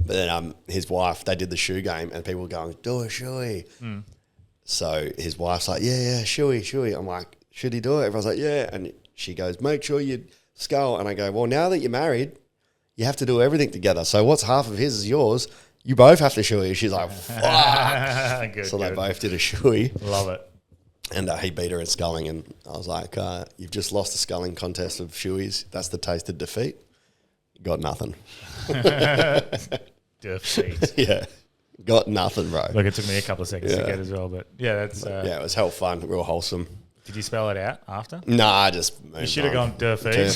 But then his wife, they did the shoe game, and people were going, do a shoey. So his wife's like, yeah, shoey. I'm like, should he do it? Everyone's like, yeah. And she goes, make sure you skull. And I go, well, now that you're married, you have to do everything together. So what's half of his is yours. You both have to shoey. She's like, fuck. They both did a shoey. Love it. And he beat her at sculling. And I was like, you've just lost the sculling contest of shoeys. That's the taste of defeat. Got nothing. Defeat. Yeah. Got nothing, bro. Look, it took me a couple of seconds to get as well. But yeah, that's... it was hell fun. Real wholesome. Did you spell it out after? Nah, I just moved on. You should have gone defeat.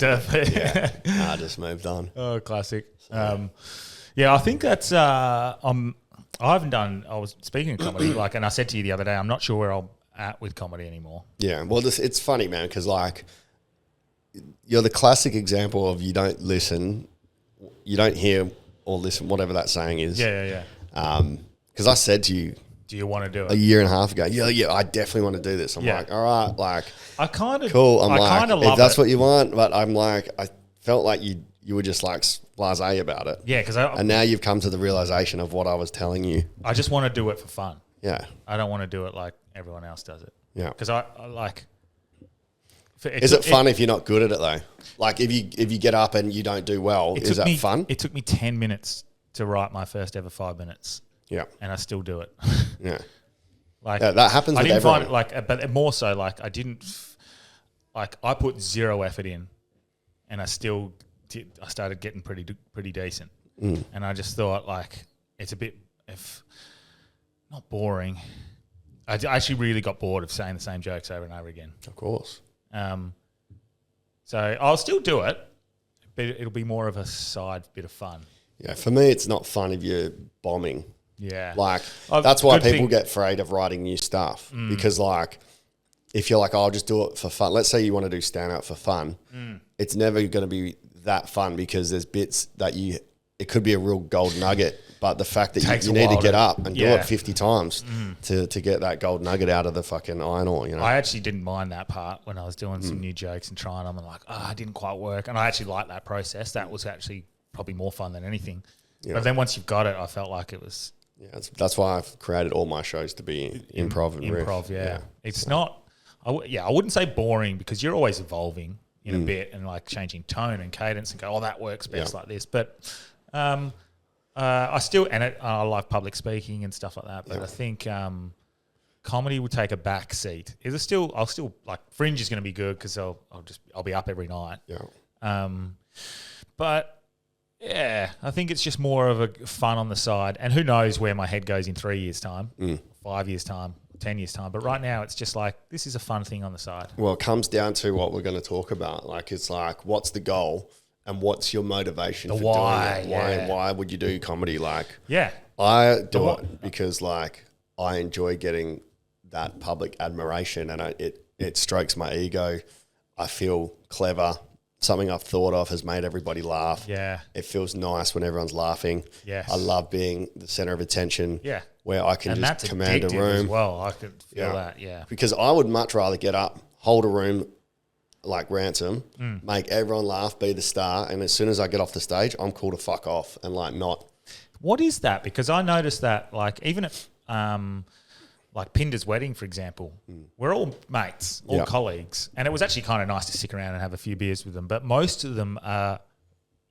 Defeat. Yeah. Nah, I just moved on. Oh, classic. Yeah, I think that's... I was speaking of comedy, and I said to you the other day, I'm not sure where I'm at with comedy anymore. Yeah, well, it's funny, man, because, you're the classic example of you don't listen, you don't hear or listen, whatever that saying is. Yeah. Because I said to you... Do you want to do it? A year and a half ago, yeah, I definitely want to do this. I'm like, all right, I kind of... Cool. I'm I kind of love if that's it. what you want, but I'm like, I felt like you were just blasé about it. Yeah, because and now you've come to the realization of what I was telling you. I just want to do it for fun. Yeah. I don't want to do it like everyone else does it. Yeah. Because I like... Is it fun if you're not good at it though? Like if you get up and you don't do well, is that fun? It took me 10 minutes to write my first ever 5 minutes. Yeah. And I still do it. Yeah. That happens with everyone. I didn't find it but more so I didn't, I put zero effort in and I started getting pretty decent. And I just thought it's a bit, not boring. I actually really got bored of saying the same jokes over and over again. Of course. So I'll still do it, but it'll be more of a side bit of fun. Yeah, for me, it's not fun if you're bombing. Yeah. That's why people get afraid of writing new stuff because if you're I'll just do it for fun. Let's say you want to do stand-up for fun. It's never going to be that fun because there's bits that it could be a real gold nugget, but the fact that you need to get up and do it 50 times to get that gold nugget out of the fucking iron ore, I actually didn't mind that part when I was doing some new jokes and trying them and I didn't quite work. And I actually liked that process. That was actually probably more fun than anything. Yeah. But then once you've got it, I felt like it was... Yeah, that's why I've created all my shows to be improv and riff. Improv, yeah. It's not... I wouldn't say boring because you're always evolving in a bit and changing tone and cadence and go, that works best like this. But... I still, and I like public speaking and stuff like that, but I think comedy would take a back seat. I'll still Fringe is going to be good because I'll be up every night. Yeah. But yeah, I think it's just more of a fun on the side, and who knows where my head goes in 3 years' time, 5 years' time, 10 years' time. But right now, it's just this is a fun thing on the side. Well, it comes down to what we're going to talk about. It's what's the goal? And what's your motivation for doing it? Why would you do comedy? I do it because I enjoy getting that public admiration and it strokes my ego. I feel clever. Something I've thought of has made everybody laugh. Yeah. It feels nice when everyone's laughing. Yes. I love being the center of attention. Yeah. Where I can just command a room. As well. I could feel that, yeah. Because I would much rather get up, hold a room like Ransom, make everyone laugh, be the star, and as soon as I get off the stage, I'm cool to fuck off and not. What is that? Because I noticed that even at Pinder's wedding, for example, we're all mates, all colleagues, and it was actually kind of nice to stick around and have a few beers with them. But most of them are,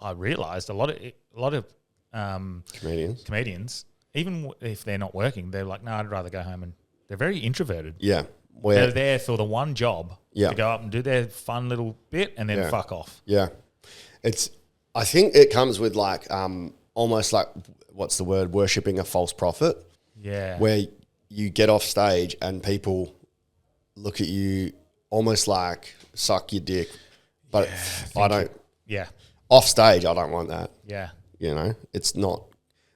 I realised, a lot of comedians, even if they're not working, they're like, no, I'd rather go home and They're very introverted. Yeah. They're there for the one job Yeah. to go up and do their fun little bit and then fuck off. Yeah. I think it comes with like almost like, what's the word, worshipping a false prophet. Yeah. Where you get off stage and people look at you almost like suck your dick. But I don't. Yeah. Off stage, I don't want that. Yeah. You know, it's not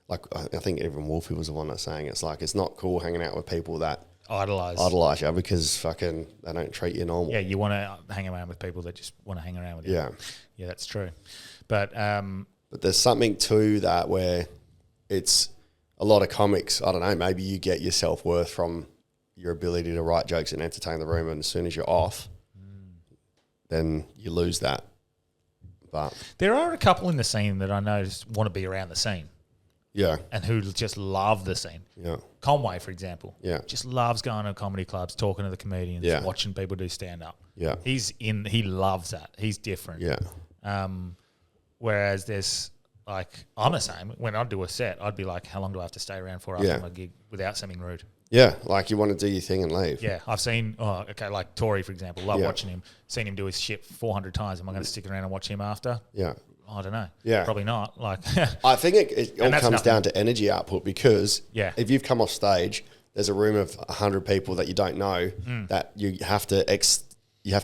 like, I think even Wolfie was the one that's saying it's like, it's not cool hanging out with people that idolize you because fucking they don't treat you normal. Yeah, you want to hang around with people that just want to hang around with you. Yeah. Yeah, that's true. But there's something to that where it's a lot of comics, I don't know, maybe you get your self-worth from your ability to write jokes and entertain the room, and as soon as you're off, then you lose that. But there are a couple in the scene that I know just want to be around the scene. Yeah. And who just love the scene. Yeah. Conway, for example. Yeah. Just loves going to comedy clubs, talking to the comedians, watching people do stand-up. Yeah. He loves that. He's different. Yeah. Whereas there's, like, I'm the same. When I do a set, I'd be like, how long do I have to stay around for after my gig without something rude? Yeah, like you want to do your thing and leave. Yeah, I've seen, like Tory, for example. Love watching him. Seen him do his shit 400 times. Am I going to stick around and watch him after? Yeah. I don't know. Yeah. Probably not. Like, I think it all comes down to energy output because if you've come off stage, there's a room of 100 people that you don't know that you have to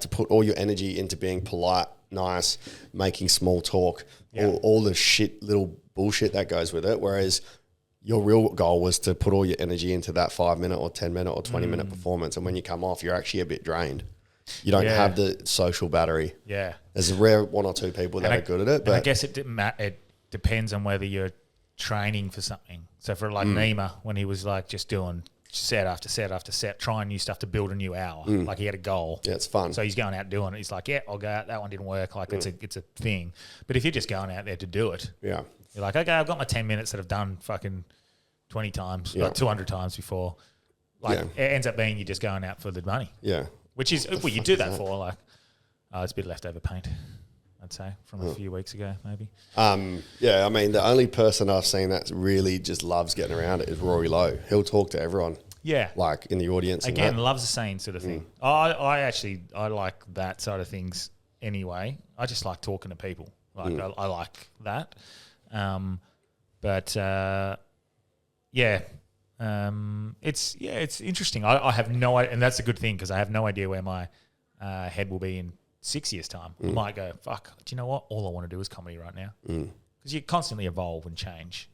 put all your energy into being polite, nice, making small talk, all the shit, little bullshit that goes with it. Whereas your real goal was to put all your energy into that 5-minute or 10-minute or 20-minute performance. And when you come off, you're actually a bit drained. You don't have the social battery. Yeah. There's a rare one or two people that are good at it. But I guess it depends on whether you're training for something. So for like Nima, when he was like just doing set after set after set, trying new stuff to build a new hour. Like he had a goal. Yeah, it's fun. So he's going out doing it. He's like, yeah, I'll go out. That one didn't work. Like it's a thing. But if you're just going out there to do it, you're like, okay, I've got my 10 minutes that I've done fucking 20 times, like 200 times before. Like it ends up being you just going out for the money. Yeah. Which is what you do that for. Like, it's a bit leftover paint, I'd say, from a few weeks ago, maybe. Yeah, I mean, the only person I've seen that really just loves getting around it is Rory Lowe. He'll talk to everyone. Yeah. Like in the audience. Again, loves the scene sort of thing. I like that side of things anyway. I just like talking to people. Like I like that. It's interesting. I have no idea, and that's a good thing because I have no idea where my head will be in 6 years' time. I might go, fuck, do you know what? All I want to do is comedy right now. Because you constantly evolve and change.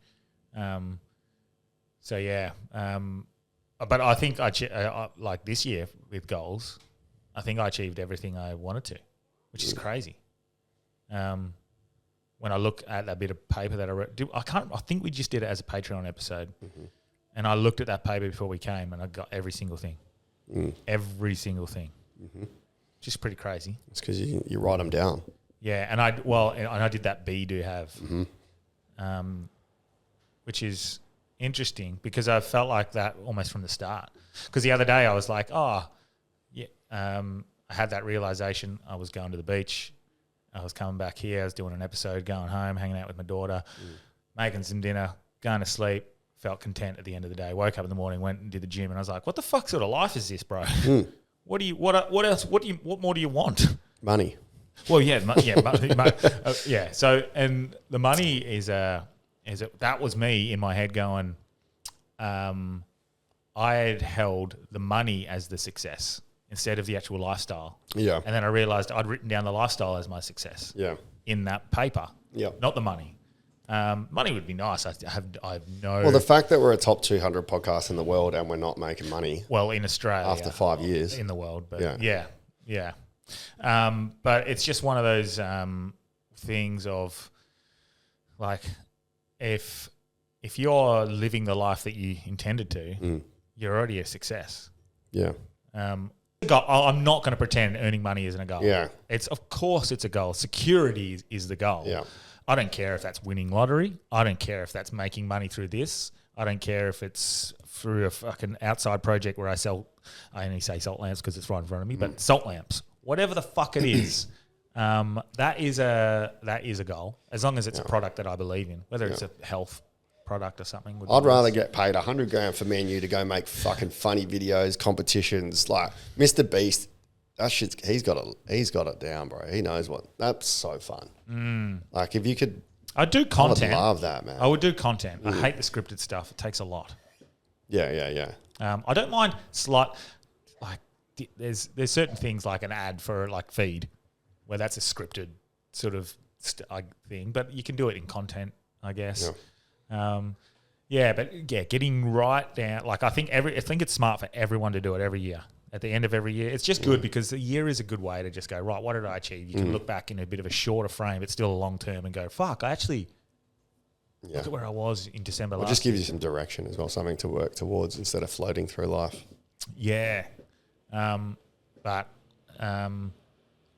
But I think like this year with goals, I think I achieved everything I wanted to, which is crazy. When I look at that bit of paper that I wrote, I think we just did it as a Patreon episode. And I looked at that paper before we came and I got every single thing. Every single thing. Just pretty crazy. It's because you write them down. Yeah, and I did that be, do, have. Which is interesting because I felt like that almost from the start. Because the other day I was like, I had that realization. I was going to the beach. I was coming back here. I was doing an episode, going home, hanging out with my daughter, making some dinner, going to sleep. Felt content at the end of the day. Woke up in the morning, went and did the gym, and I was like, "What the fuck sort of life is this, bro? What more do you want? Money. Well, yeah. So, and the money is that was me in my head going. I had held the money as the success instead of the actual lifestyle. Yeah. And then I realized I'd written down the lifestyle as my success. Yeah. In that paper. Yeah. Not the money. Money would be nice. I have no. Well, the fact that we're a top 200 podcast in the world and we're not making money. Well, in Australia after 5 years in the world, but yeah. But it's just one of those things of like if you're living the life that you intended to, you're already a success. Yeah. I'm not going to pretend earning money isn't a goal. Yeah. Of course it's a goal. Security is the goal. Yeah. I don't care if that's winning lottery. I don't care if that's making money through this. I don't care if it's through a fucking outside project where I only say salt lamps because it's right in front of me, but salt lamps, whatever the fuck it is, that is a goal as long as it's a product that I believe in, whether it's a health product or something. I'd rather get paid $100,000 for me and you to go make fucking funny videos, competitions like Mr. Beast. That shit's he's got it down, bro. He knows what. That's so fun. Like if you could, I do content. I would love that, man. I would do content. I hate the scripted stuff. It takes a lot. Yeah. I don't mind there's certain things like an ad for like feed, where that's a scripted sort of thing, but you can do it in content, I guess. Getting right down. Like I think it's smart for everyone to do it every year. At the end of every year, it's just good because the year is a good way to just go, right, what did I achieve? You can look back in a bit of a shorter frame, but still a long term, and go, fuck, I actually look at where I was in December last year. It just gives you some direction as well, something to work towards instead of floating through life. Yeah. But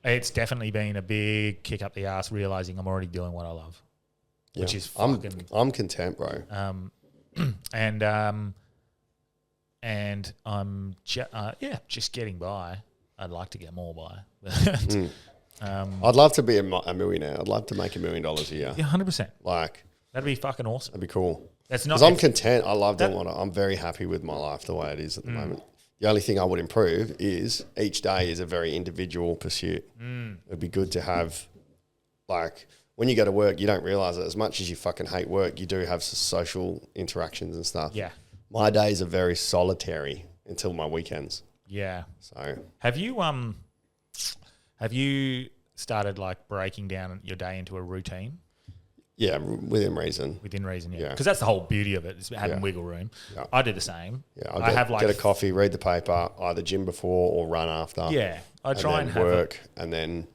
it's definitely been a big kick up the ass realizing I'm already doing what I love, which is fucking... I'm content, bro. And I'm just getting by. I'd like to get more by. I'd love to be a millionaire. I'd love to make $1 million a year. Yeah, 100%. Like that'd be fucking awesome. That'd be cool. That's not because I'm content. I love doing what I'm very happy with my life the way it is at the moment. The only thing I would improve is each day is a very individual pursuit. It'd be good to have, like, when you go to work, you don't realise it. As much as you fucking hate work, you do have social interactions and stuff. Yeah. My days are very solitary until my weekends. Yeah. So have you started like breaking down your day into a routine? Yeah, within reason. Within reason, yeah. Because that's the whole beauty of it, is having wiggle room. Yeah. I do the same. Yeah, I get a coffee, read the paper, either gym before or run after. Yeah, I try and have work and then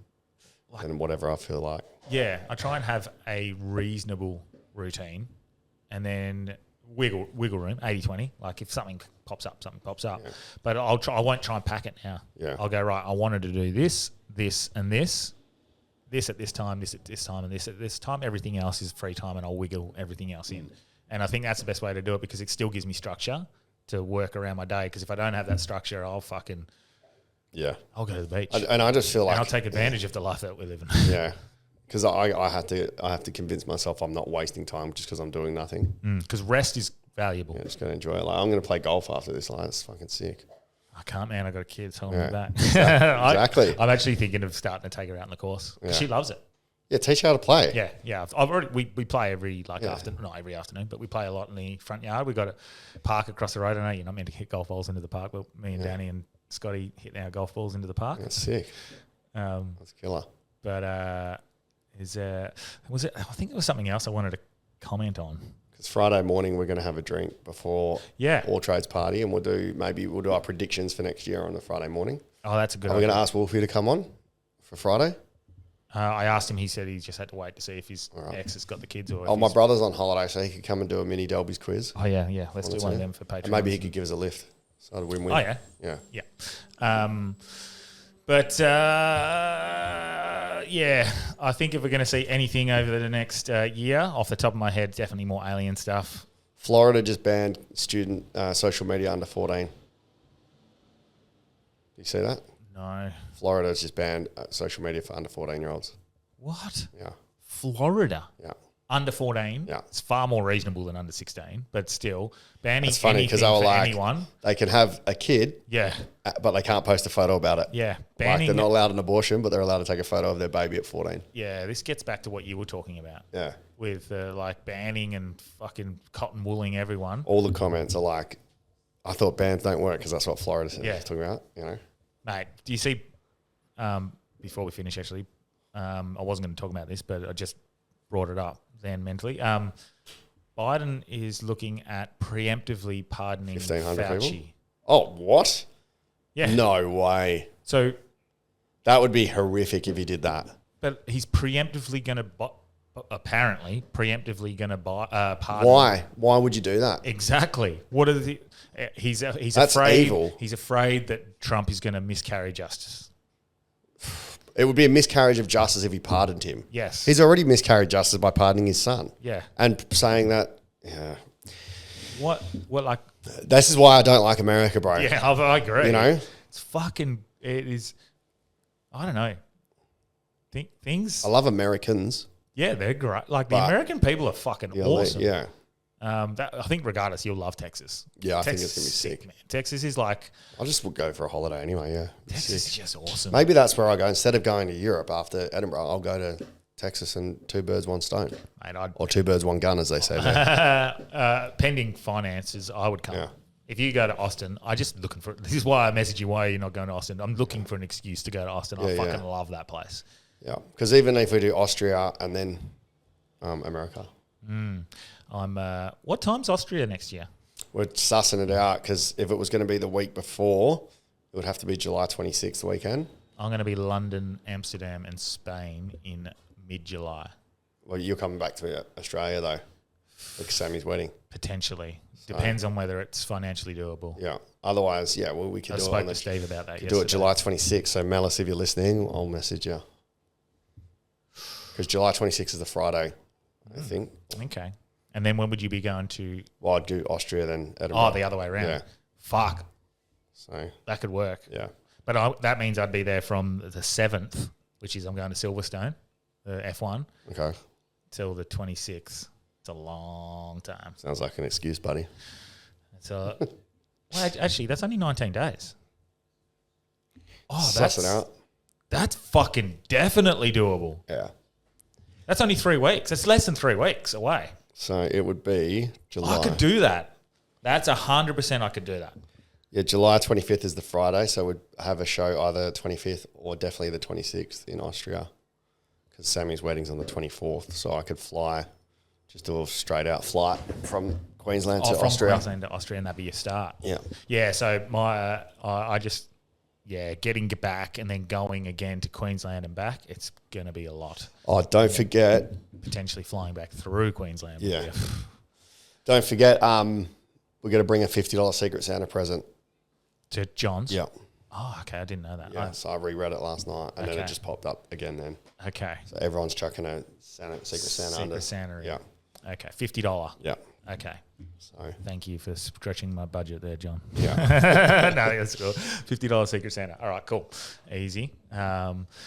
whatever I feel like. Yeah, I try and have a reasonable routine, and then wiggle room, 80-20. Like if something pops up. Yeah. But I won't try and pack it now. Yeah. I'll go, right, I wanted to do this, and this at this time, this at this time, and this at this time. Everything else is free time, and I'll wiggle everything else in. And I think that's the best way to do it because it still gives me structure to work around my day. Because if I don't have that structure, I'll go to the beach. And I just feel like... And I'll take advantage of the life that we're living. Yeah. Because I have to convince myself I'm not wasting time just because I'm doing nothing. Because rest is valuable. Yeah, just going to enjoy it. Like I'm going to play golf after this. Like that's fucking sick. I can't, man. I got a kid, so I'm back. Exactly. I'm actually thinking of starting to take her out in the course. Yeah. She loves it. Yeah, teach her how to play. Yeah. I've already we play every afternoon, not every afternoon, but we play a lot in the front yard. We got a park across the road. I know you're not meant to hit golf balls into the park, but me and Danny and Scotty hit our golf balls into the park. That's sick. That's killer. But I think there was something else I wanted to comment on. Because Friday morning we're going to have a drink before All Trades Party, and we'll do our predictions for next year on the Friday morning. Oh, that's a good idea. We're going to ask Wolfie to come on for Friday. I asked him. He said he just had to wait to see if his ex has got the kids. Or my brother's on holiday, so he could come and do a mini Delby's quiz. Oh yeah. Let's do one of them for Patreon. And maybe he could give us a lift. So a win-win. Oh yeah. I think if we're going to see anything over the next year, off the top of my head, definitely more alien stuff. Florida just banned student social media under 14. You see that? No. Florida has just banned social media for under 14-year-olds. What? Yeah. Florida? Yeah. Under 14? Yeah. It's far more reasonable than under 16, but still, banning It's funny anything they were for like, anyone. They can have a kid, but they can't post a photo about it. Yeah. Like they're not allowed an abortion, but they're allowed to take a photo of their baby at 14. Yeah, this gets back to what you were talking about. Yeah. With banning and fucking cotton wooling everyone. All the comments are like, I thought bans don't work because that's what Florida is talking about, you know. Mate, do you see, before we finish actually, I wasn't going to talk about this, but I just brought it up then mentally. Biden is looking at preemptively pardoning 1,500 Fauci. people? Oh, what? Yeah. No way. So that would be horrific if he did that. But he's preemptively going to, pardon. Why? Why would you do that? Exactly. What are the? He's That's afraid. Evil. He's afraid that Trump is going to miscarry justice. It would be a miscarriage of justice if he pardoned him. Yes. He's already miscarried justice by pardoning his son. Yeah. And saying that, What like... This is why I don't like America, bro. Yeah, I agree. You know? It is, I don't know. Things... I love Americans. Yeah, they're great. Like, the American people are fucking awesome. Yeah. I think regardless, you'll love Texas. Yeah, I think Texas it's going to be sick. man. Texas is like... I just would go for a holiday anyway, yeah. Texas is just awesome. Maybe that's where I go. Instead of going to Europe after Edinburgh, I'll go to Texas and 2 birds, 1 stone. Mate, or 2 birds, 1 gun, as they say there. Pending finances, I would come. Yeah. If you go to Austin, I just looking for... This is why I message you why you're not going to Austin. I'm looking for an excuse to go to Austin. I fucking love that place. Yeah, because even if we do Austria and then America. What time's Austria next year? We're sussing it out because if it was going to be the week before, it would have to be July 26th weekend. I'm going to be London, Amsterdam and Spain in mid-July. Well, you're coming back to Australia though, like Sammy's wedding. Potentially. Depends on whether it's financially doable. Yeah. Otherwise, well, we can do it. I spoke to Steve about that yesterday. Do it July 26th. So, Malice, if you're listening, I'll message you. Because July 26th is the Friday, I think. Okay. And then when would you be going to... Well, I'd do Austria, then Edinburgh. Oh, the other way around. Yeah. Fuck. So that could work. Yeah. But that means I'd be there from the 7th, which is I'm going to Silverstone, the F1. Okay. Till the 26th. It's a long time. Sounds like an excuse, buddy. Well, actually, that's only 19 days. Oh, that's fucking definitely doable. Yeah. That's only 3 weeks. It's less than 3 weeks away. So it would be July. I could do that. That's 100% I could do that. Yeah, July 25th is the Friday, so we'd have a show either 25th or definitely the 26th in Austria because Sammy's wedding's on the 24th, so I could fly, just do a straight-out flight from Queensland to Austria. From Queensland to Austria, and that'd be your start. Yeah. Yeah, so getting back and then going again to Queensland and back, it's going to be a lot. Oh, don't forget. Potentially flying back through Queensland. Yeah. Don't forget, we're going to bring a $50 Secret Santa present. To John's? Yeah. Oh, okay. I didn't know that. Yeah, so I reread it last night, and then it just popped up again then. Okay. So everyone's chucking a Secret Santa under. Secret Santa. Yeah. Okay. $50. Yeah. Okay. So thank you for stretching my budget there, John. Yeah. No, that's cool. $50 Secret Santa. All right, cool. Easy.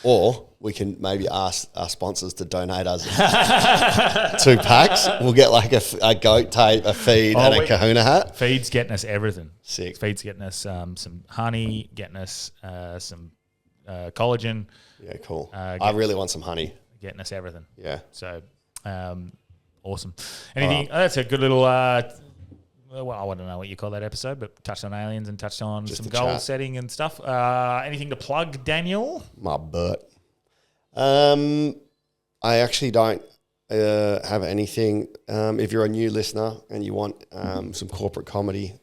Or we can maybe ask our sponsors to donate us 2 packs. We'll get like a goat tape, a feed, and a kahuna hat. Feed's getting us everything. Sick. Feed's getting us some honey, getting us some collagen. Yeah, cool. I really want some honey. Getting us everything. Yeah. So, awesome. Anything? That's a good little. Well, I don't know what you call that episode, but touched on aliens and touched on Just some a goal chat. setting and stuff. Anything to plug, Daniel? My butt. I actually don't have anything. If you're a new listener and you want some corporate comedy,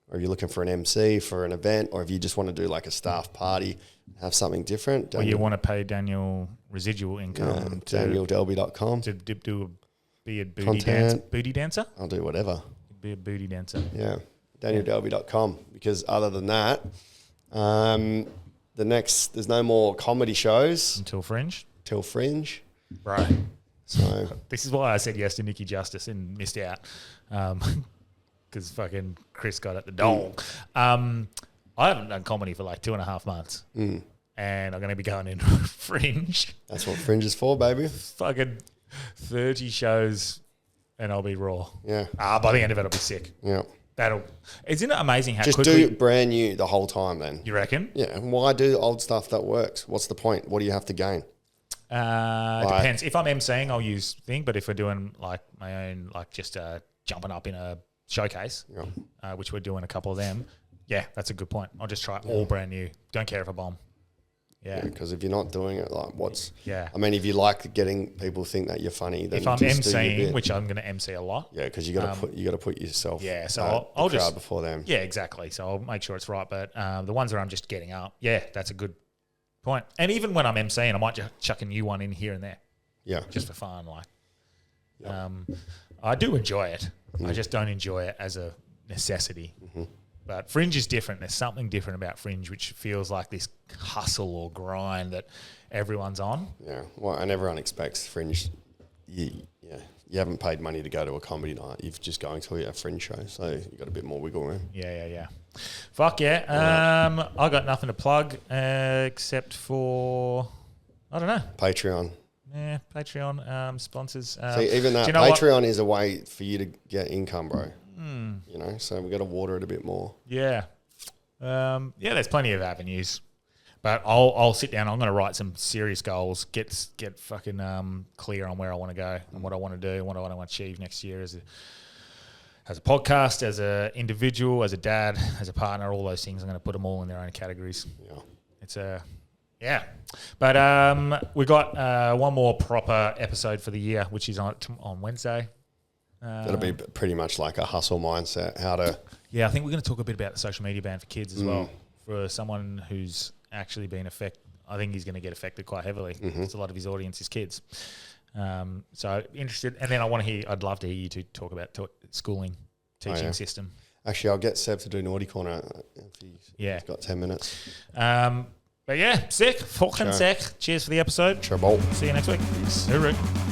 or if you're looking for an MC for an event, or if you just want to do like a staff party, have something different. Or you want to pay Daniel residual income DanielDelby.com. to be a Content. booty dancer? I'll do whatever. Be a booty dancer. Yeah. DanielDelby.com. Because other than that, there's no more comedy shows Until Fringe? till Fringe. Right. So This is why I said yes to Nikki Justice and missed out. Because fucking Chris got at the dong. I haven't done comedy for like 2.5 months. And I'm going to be going in Fringe. that's what Fringe is for, baby. Fucking 30 shows and I'll be raw. Yeah. By the end of it, I'll be sick. Yeah. Isn't it amazing how Just quickly... do brand new the whole time then. You reckon? Yeah. And why do old stuff that works? What's the point? What do you have to gain? Depends. If I'm emceeing, I'll use thing. But if we're doing like my own, like just jumping up in a showcase, which we're doing a couple of them, yeah, that's a good point. I'll just try all brand new. Don't care if I bomb. Yeah. Because if you're not doing it, like what's... Yeah. I mean, if you like getting people think that you're funny, then If I'm just do your emceeing, bit. which I'm going to MC a lot. Yeah, because you got to put yourself. Yeah, so I'll the crowd just before them. Yeah, exactly. So I'll make sure it's right. But the ones where I'm just getting up, yeah, that's a good point. And even when I'm emceeing, I might just chuck a new one in here and there, Yeah. just for fun. Like, I do enjoy it. I just don't enjoy it as a necessity. But Fringe is different. There's something different about Fringe, which feels like this hustle or grind that everyone's on. Yeah. Well, and everyone expects Fringe. You haven't paid money to go to a comedy night. You're just going to a Fringe show, so you got a bit more wiggle room. Yeah. Fuck yeah. I got nothing to plug except for, I don't know. Patreon. Patreon sponsors. See, even that Patreon is a way for you to get income, bro. You know, so we've got to water it a bit more. Yeah. There's plenty of avenues. But I'll sit down. I'm going to write some serious goals. Get fucking clear on where I want to go and what I want to do and what I want to achieve next year as a podcast, as an individual, as a dad, as a partner. All those things. I'm going to put them all in their own categories. Yeah. It's But we got one more proper episode for the year, which is on Wednesday. That'll be pretty much like a hustle mindset. How to? Yeah, I think we're going to talk a bit about the social media ban for kids as well. For someone who's actually been affected, I think he's going to get affected quite heavily. Because a lot of his audience is kids. So interested, and then I'd love to hear you two talk about schooling, teaching system. Actually, I'll get Seb to do Naughty Corner if he's got 10 minutes. But yeah, sick, fucking sick. Cheers for the episode. Sure, bolt. See you next week. Peace. Hooroo.